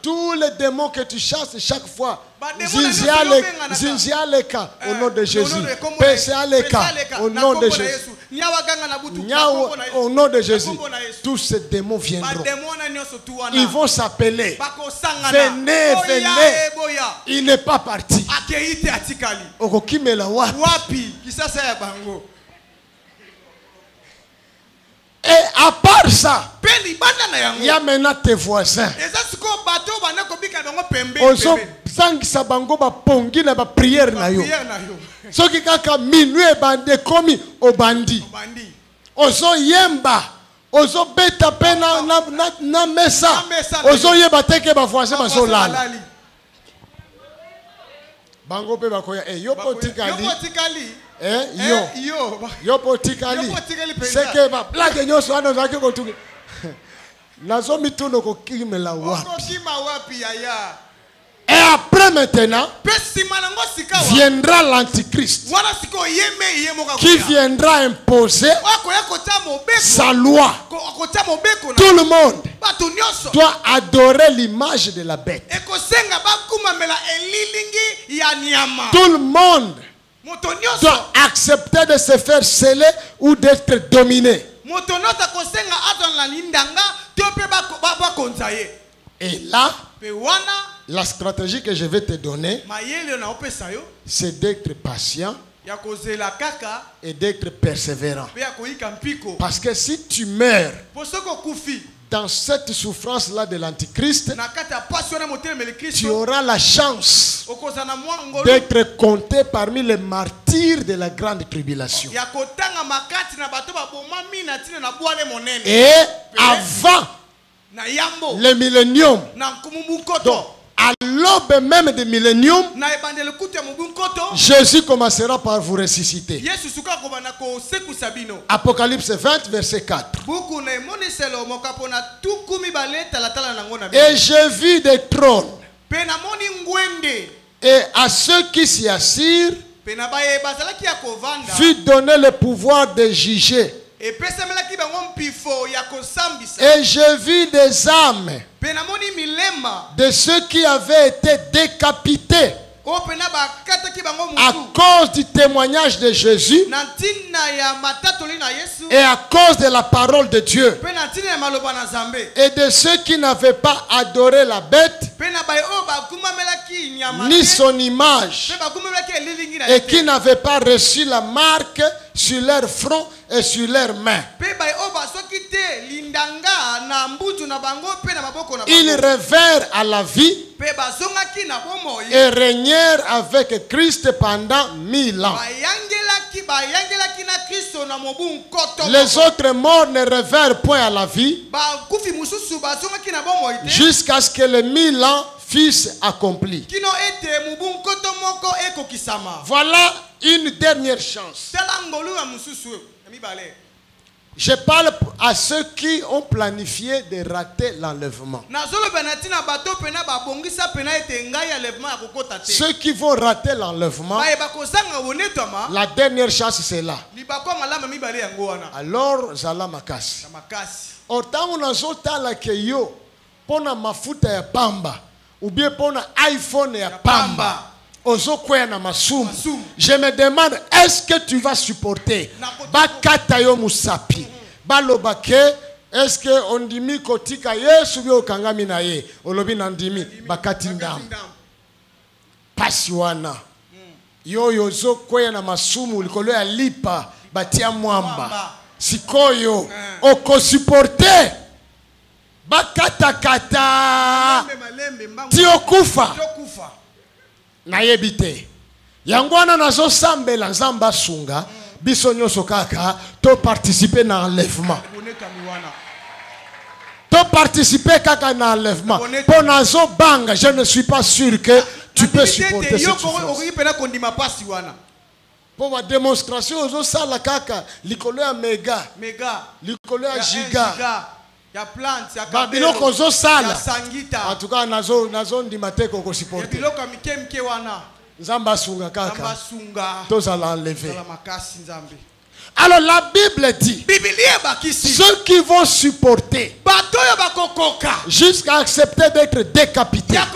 Tous les démons que tu chasses chaque fois. Zinzialeka au nom de Jésus. Pesealeka au nom de Jésus. Nyao au nom de Jésus. Tous ces démons viendront. Ils vont s'appeler. Venez, venez. Il n'est pas parti. Et à part ça, il y a maintenant tes voisins. Sangisa bango ba pongi na ba prière na yo. Soki kaka minuit bande komi obandi. Ozo yemba, ozo beta pena na mesa. Ozo yeba teke ba voisin ba so lala. Bango pe ba koya yo potikali. Yo potikali. Seke ba blague nyoso ano zake ko tuki. Nazo mituno ko kimela wapi. Et après maintenant, viendra l'antichrist qui viendra imposer sa loi. Tout le monde doit adorer l'image de la bête. Tout le monde doit accepter de se faire sceller ou d'être dominé. Et là, la stratégie que je vais te donner, c'est d'être patient et d'être persévérant. Parce que si tu meurs dans cette souffrance-là de l'antichrist, tu auras la chance d'être compté parmi les martyrs de la grande tribulation. Et avant le millénium, donc à l'aube même du millénium, Jésus commencera par vous ressusciter. Apocalypse 20, verset 4. Et j'ai vu des trônes, et à ceux qui s'y assirent fut donné le pouvoir de juger. Et j'ai vu des âmes de ceux qui avaient été décapités à cause du témoignage de Jésus et à cause de la parole de Dieu, et de ceux qui n'avaient pas adoré la bête ni son image, et qui n'avaient pas reçu la marque sur leur front et sur leurs mains. Ils revinrent à la vie et régnèrent avec Christ pendant 1000 ans. Les autres morts ne revinrent point à la vie jusqu'à ce que les 1000 ans fussent accomplis. Voilà une dernière chance. Je parle à ceux qui ont planifié de rater l'enlèvement. Ceux qui vont rater l'enlèvement, la dernière chance c'est là. Alors, Zala Makasi. Autant on a zotala ke yo pona mafuta ya pamba ou bien pona iPhone ya pamba. Je me demande, est-ce que tu vas supporter bakata yo musapi balobake, est-ce que on dimi kotika yesu yo kangami na ye olobi nandimi bakati ndam pasiwana yo yozo kwea na masumu likolo ya lipa batia mwamba sikoyo oko supporter bakata kata tiokufa na yebite yangwana nazo sambela nzamba sunga biso nyoso kaka to participer na enlèvement to participer kaka na enlèvement pour nazo banga. Je ne suis pas sûr que tu peux supporter cette souffrance. Pour ma démonstration ozo sala kaka likolo ya mega likolo ya giga ya plante ya kabelo kozo sala en tout cas nazo ndimateko ko supporter biloko mike wana nzamba sunga kaka tous à l'enlever. Alors la Bible dit ceux qui vont supporter jusqu'à accepter d'être décapités à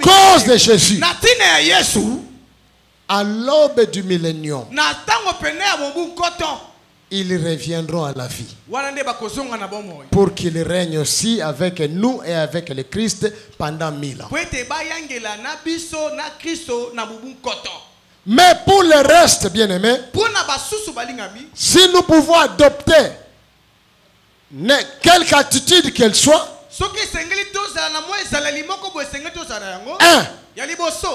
cause de Jésus à l'aube du millénium, ils reviendront à la vie pour qu'ils règnent aussi avec nous et avec le Christ pendant 1000 ans. Mais pour le reste, bien-aimés, si nous pouvons adopter quelque attitude qu'elle soit,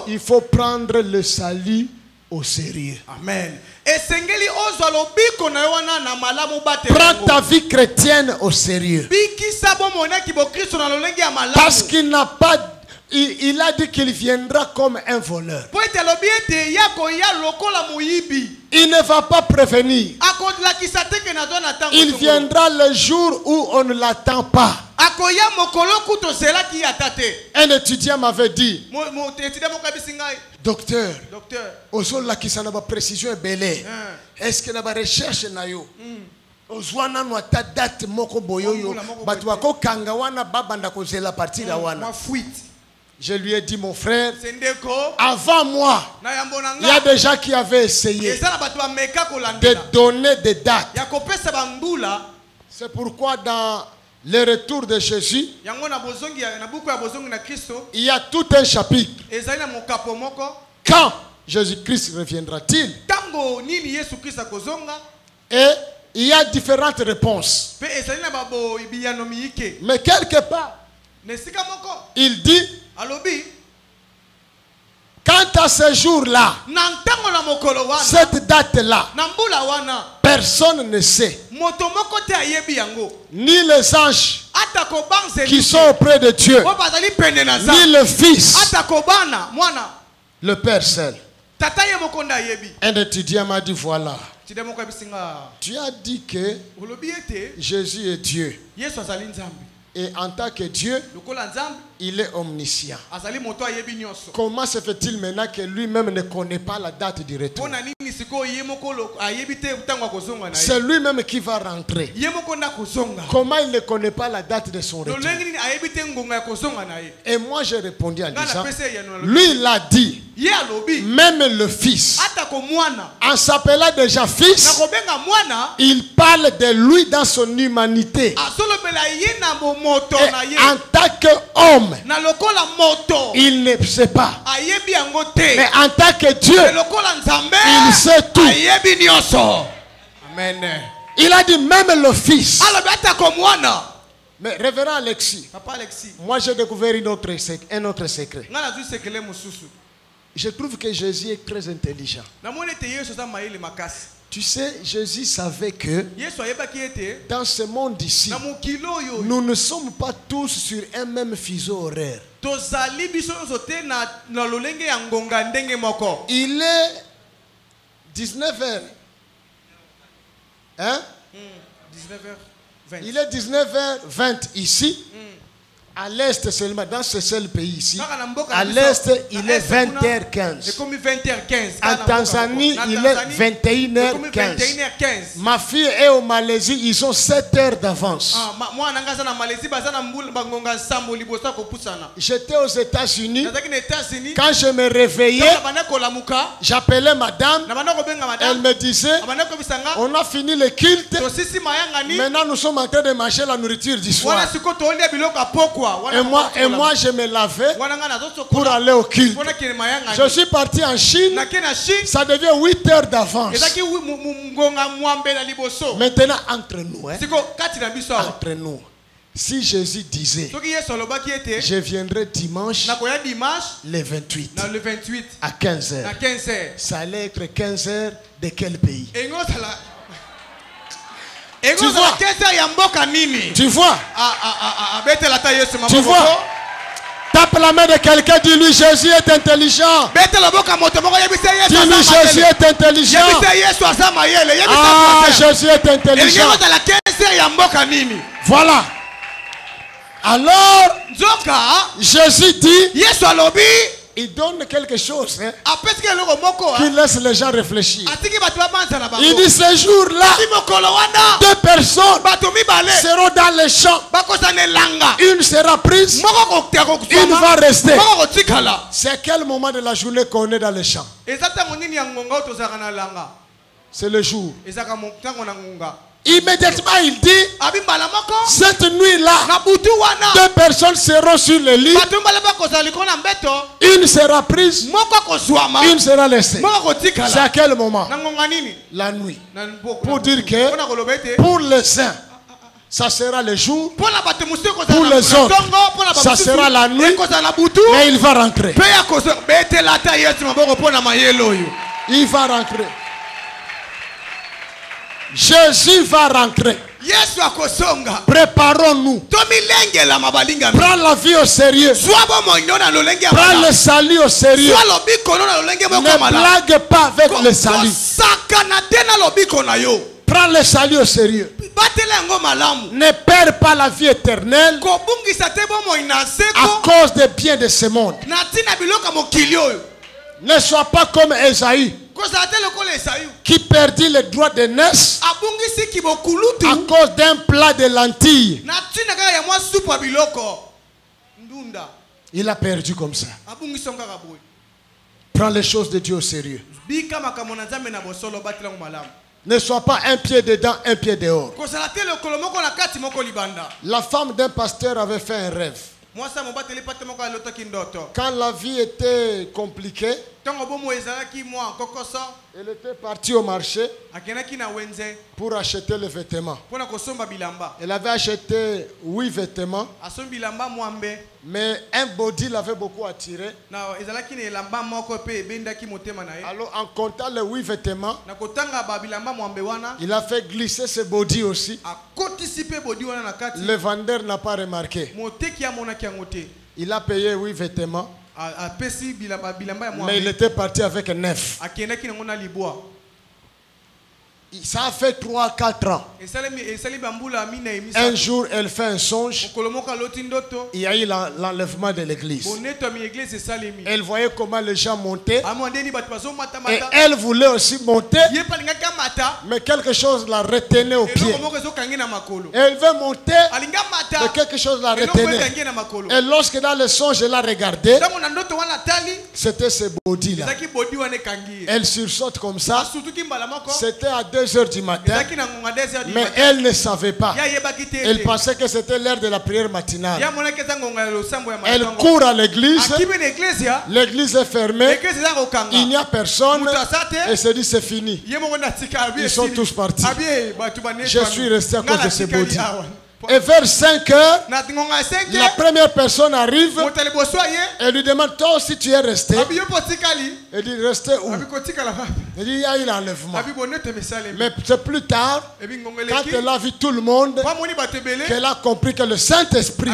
il faut prendre le salut au sérieux. Amen. Prends ta vie chrétienne au sérieux. Parce qu'il n'a pas, il a dit qu'il viendra comme un voleur. Il ne va pas prévenir. Il viendra le jour où on ne l'attend pas. Un étudiant m'avait dit, docteur, la qui s'en a précision est belle. Est-ce que la recherche na yo? Ozwana no ta date moko boyoyo batu wako kangawana babanda kozela parti la wana. Je lui ai dit, mon frère, avant moi, il y a des gens qui avaient essayé de donner des dates. C'est pourquoi dans le retour de Jésus, il y a tout un chapitre. Quand Jésus-Christ reviendra-t-il? Et il y a différentes réponses. Mais quelque part, il dit, quant à ce jour-là, cette date-là, personne ne sait. Ni les anges qui sont auprès de Dieu, ni le Fils, le Père seul. Un étudiant m'a dit, voilà, tu as dit que Jésus est Dieu. Et en tant que Dieu, il est omniscient. Comment se fait-il maintenant que lui-même ne connaît pas la date du retour? C'est lui-même qui va rentrer. Comment il ne connaît pas la date de son retour? Et moi j'ai répondu en disant, lui il a dit Ye alobi. Même le fils. Atako mwana. En s'appelant déjà fils, Nakobenga mwana. il parle de lui dans son humanité. Asolobela ye na moto Et na ye. en tant qu'homme, Na lokola moto. il ne sait pas. Ayebi yango te. Mais en tant que Dieu, Lokola nzambe. il sait tout. Ayebi nyonso. Amen. Il a dit même le fils. Alobi atako mwana. Mais révérend Alexis, Papa Alexis. moi j'ai découvert un autre secret. Nga na sekele mususu. Je trouve que Jésus est très intelligent. Na mone te Yesu za maile makasi. Tu sais, Jésus savait que Yesu ayebaki ete dans ce monde ici, na mokilo yo nous ne sommes pas tous sur un même fuseau horaire. tozali biso nyonso te na lolenge ya ngonga ndenge moko. Il est 19h. Hein? 19h20. Il est 19h20 ici. À l'est seulement, dans ce seul pays ici. À l'est, il est 20h15. En Tanzanie, il est 21h15. Ma fille est au Malaisie, ils ont 7 heures d'avance. J'étais aux États-Unis. Quand je me réveillais, j'appelais madame. Elle me disait, on a fini le culte. Maintenant, nous sommes en train de manger la nourriture du soir. Et moi, je me lavais pour aller au culte. Je suis parti en Chine. Ça devient 8 heures d'avance. Maintenant, entre nous, entre nous, si Jésus disait, je viendrai dimanche, le 28, à 15h, ça allait être 15h de quel pays? Tu vois? Tu vois? Tu vois? Tape la main de quelqu'un, dis-lui Jésus est intelligent. Dis-lui Jésus est intelligent. Ah, Jésus est intelligent. Voilà. Alors, Jésus dit, il donne quelque chose hein, qui laisse les gens réfléchir. Il dit ce jour-là, 2 personnes seront dans les champs. Une sera prise, une va rester. C'est à quel moment de la journée qu'on est dans les champs? C'est le jour. Immédiatement il dit, cette nuit-là, 2 personnes seront sur le lit. Une sera prise, une sera laissée. C'est à quel moment? La nuit. Pour dire que pour les uns, ça sera le jour. Pour les autres, ça sera la nuit. Mais il va rentrer. Il va rentrer. Jésus va rentrer. Préparons-nous. Prends la vie au sérieux. Prends le salut au sérieux. Ne blague pas avec le salut. Prends le salut au sérieux. Ne perds pas la vie éternelle à cause des biens de ce monde. Ne sois pas comme Esaü qui perdit le droit de naissance à cause d'un plat de lentilles. Il a perdu comme ça. Prends les choses de Dieu au sérieux. Ne sois pas un pied dedans, un pied dehors. La femme d'un pasteur avait fait un rêve. Quand la vie était compliquée, elle était partie au marché pour acheter les vêtements. Elle avait acheté 8 vêtements, mais un body l'avait beaucoup attiré. Alors en comptant les 8 vêtements, il a fait glisser ce body aussi. Le vendeur n'a pas remarqué. Il a payé 8 vêtements, mais il était parti avec 9. Ça a fait 3-4 ans. Un jour, elle fait un songe. Il y a eu l'enlèvement de l'église. Elle voyait comment les gens montaient. Et elle voulait aussi monter. Mais quelque chose la retenait au pied. Elle veut monter. Mais quelque chose la retenait. Et lorsque dans le songe, elle a regardé, c'était ce body-là. Elle sursaute comme ça. C'était à 2h du matin. Mais elle ne savait pas. Elle pensait que c'était l'heure de la prière matinale. Elle court à l'église. L'église est fermée. Il n'y a personne. Et se dit c'est fini. Ils sont tous partis. Je suis resté à cause de ce body. Et vers 5 heures, la première personne arrive et lui demande, toi aussi tu es resté. Elle dit, resté où? Elle dit, il y a eu l'enlèvement. Mais c'est plus tard, quand elle a vu tout le monde, qu'elle a compris que le Saint-Esprit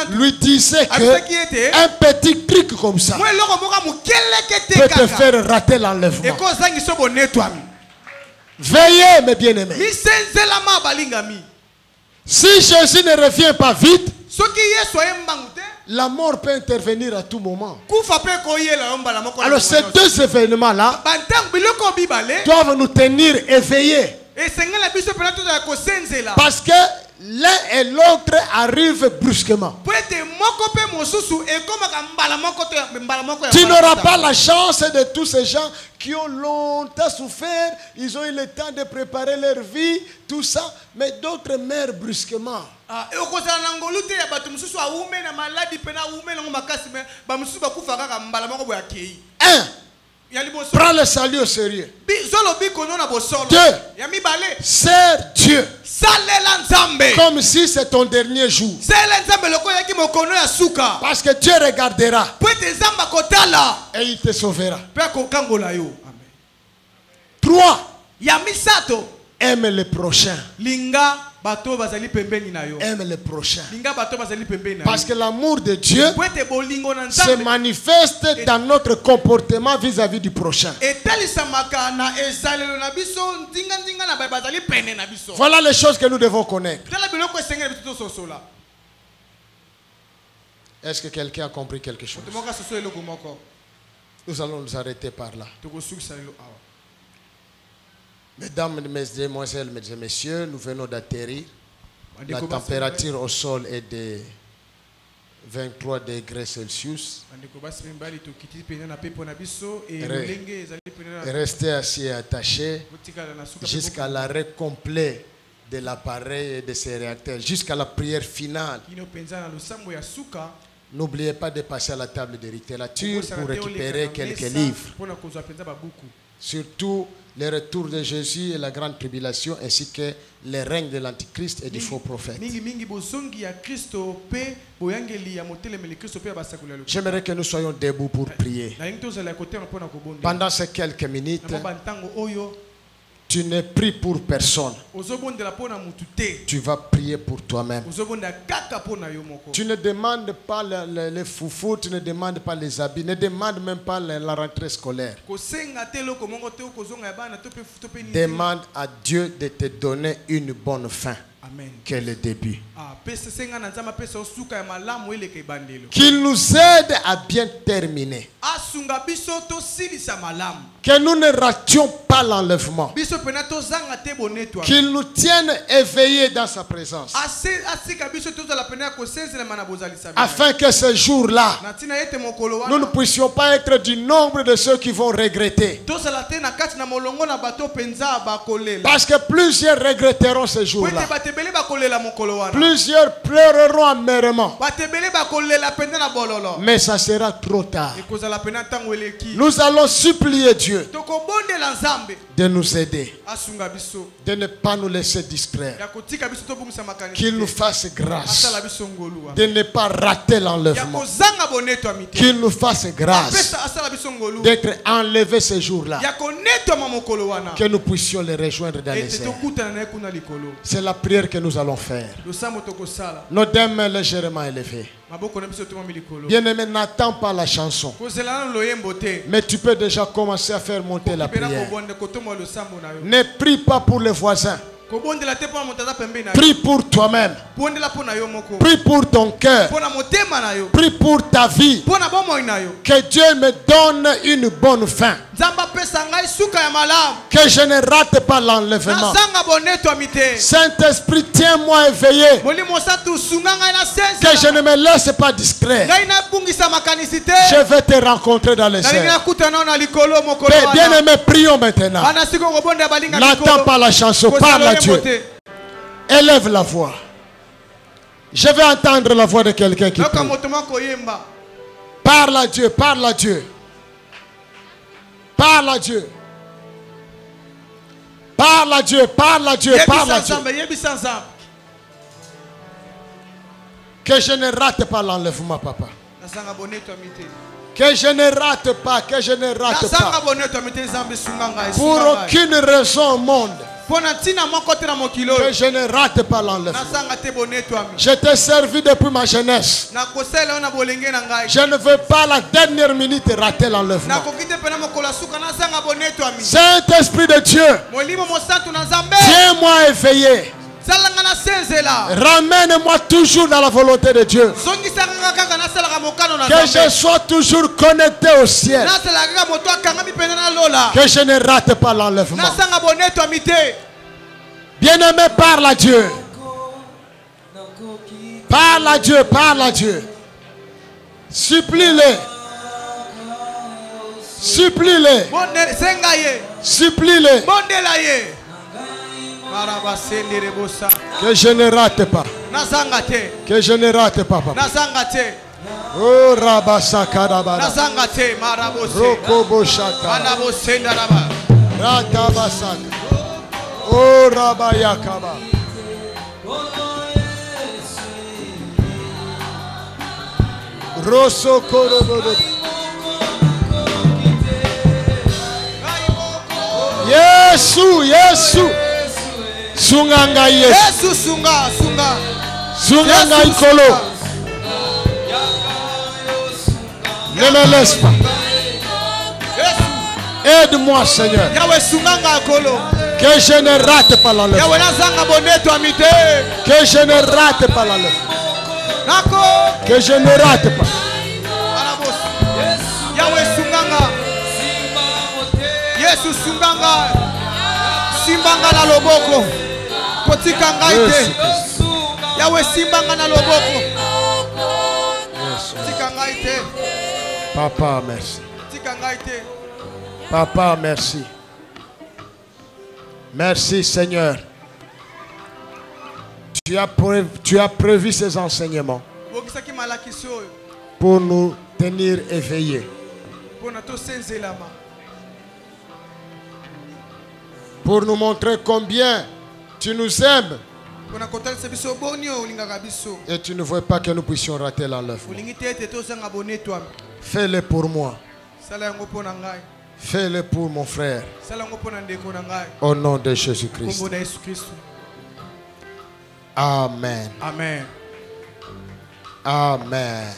lui disait que un petit truc comme ça peut te faire rater l'enlèvement. Veillez mes bien-aimés. Si Jésus ne revient pas vite, la mort peut intervenir à tout moment. Alors ces deux événements-là doivent nous tenir éveillés. Parce que l'un et l'autre arrivent brusquement. Tu n'auras pas la chance de tous ces gens qui ont longtemps souffert. Ils ont eu le temps de préparer leur vie, tout ça. Mais d'autres meurent brusquement. Prends le salut au sérieux. 2. Sers Dieu comme si c'est ton dernier jour. Parce que Dieu regardera et il te sauvera. 3. Aime le prochain. Aime le prochain. Parce que l'amour de Dieu se manifeste dans notre comportement vis-à-vis du prochain. Voilà les choses que nous devons connaître. Est-ce que quelqu'un a compris quelque chose? Nous allons nous arrêter par là. Mesdames, mesdemoiselles, mesdames et messieurs, nous venons d'atterrir. La température au sol est de 23 degrés Celsius. Restez assis et attachés jusqu'à l'arrêt complet de l'appareil et de ses réacteurs, jusqu'à la prière finale. N'oubliez pas de passer à la table de littérature pour récupérer quelques livres. Surtout le retour de Jésus et la grande tribulation, ainsi que le règne de l'Antichrist et du faux prophète. J'aimerais que nous soyons debout pour prier. Pendant ces quelques minutes, tu ne pries pour personne. Tu vas prier pour toi-même. Tu ne demandes pas les foufous, tu ne demandes pas les habits, ne demande même pas la rentrée scolaire. Demande à Dieu de te donner une bonne fin. Amen. Qu'est le début. Qu'il nous aide à bien terminer. Que nous ne rations pas l'enlèvement. Qu'il nous tienne éveillés dans sa présence. Afin que ce jour-là, nous ne puissions pas être du nombre de ceux qui vont regretter. Parce que plusieurs regretteront ce jour-là. Plusieurs pleureront amèrement. Mais ça sera trop tard. Nous allons supplier Dieu de nous aider, de ne pas nous laisser distraire, qu'il nous fasse grâce, de ne pas rater l'enlèvement, qu'il nous fasse grâce d'être enlevés ce jour-là, que nous puissions les rejoindre dans les airs. C'est la prière prière que nous allons faire, nos deux mains légèrement élevées. Bien-aimé, n'attends pas la chanson, mais tu peux déjà commencer à faire monter la prière. Ne prie pas pour les voisins. Prie pour toi-même. Prie pour ton cœur. Prie pour ta vie. Que Dieu me donne une bonne fin. Que je ne rate pas l'enlèvement. Saint-Esprit, tiens-moi éveillé. Que je ne me laisse pas distrait. Je vais te rencontrer dans les airs. Bien-aimé, prions maintenant. N'attends pas la chanson, parle à Dieu. Élève la voix. Je vais entendre la voix de quelqu'un qui prie. Parle à Dieu, parle à Dieu. Parle à Dieu. Parle à Dieu, parle à Dieu, parle à Dieu. Que je ne rate pas l'enlèvement, papa. Que je ne rate pas, que je ne rate pas. Pour aucune raison au monde. Que je ne rate pas l'enlèvement. Je t'ai servi depuis ma jeunesse. Je ne veux pas la dernière minute rater l'enlèvement. Saint-Esprit de Dieu, tiens-moi éveillé. Ramène-moi toujours dans la volonté de Dieu. Que je sois toujours connecté au ciel. Que je ne rate pas l'enlèvement. Bien-aimé, parle à Dieu. Parle à Dieu, parle à Dieu. Supplie-le. Supplie-le. Supplie-le. Que je ne rate pas. Que je ne rate pas, papa. Oh, Rabasakadabara. Rokoboshaka. Ratabasaka. Oh, Rabayakaba. Rosokorobodo. Yesu, Yesu. Sunganga Yesu. Sunga. Sunganga Ikolo. Ne me laisse pas. Aide-moi, Seigneur. Que je ne rate pas l'enlèvement. Que je ne rate pas l'enlèvement. Que je ne rate pas. Yesu sunganga. Simbanga na loboko. Kotikanga ite. Yawe simbanga na loboko. Tikanga ite. Papa, merci. Tikanga ite. Papa, merci. Merci, Seigneur. Tu as prévu ces enseignements pour nous tenir éveillés. Pour nous montrer combien tu nous aimes. Et tu ne veux pas que nous puissions rater l'enlèvement. Fais-le pour moi. Fais-le pour mon frère. Au nom de Jésus-Christ. Amen. Amen. Amen.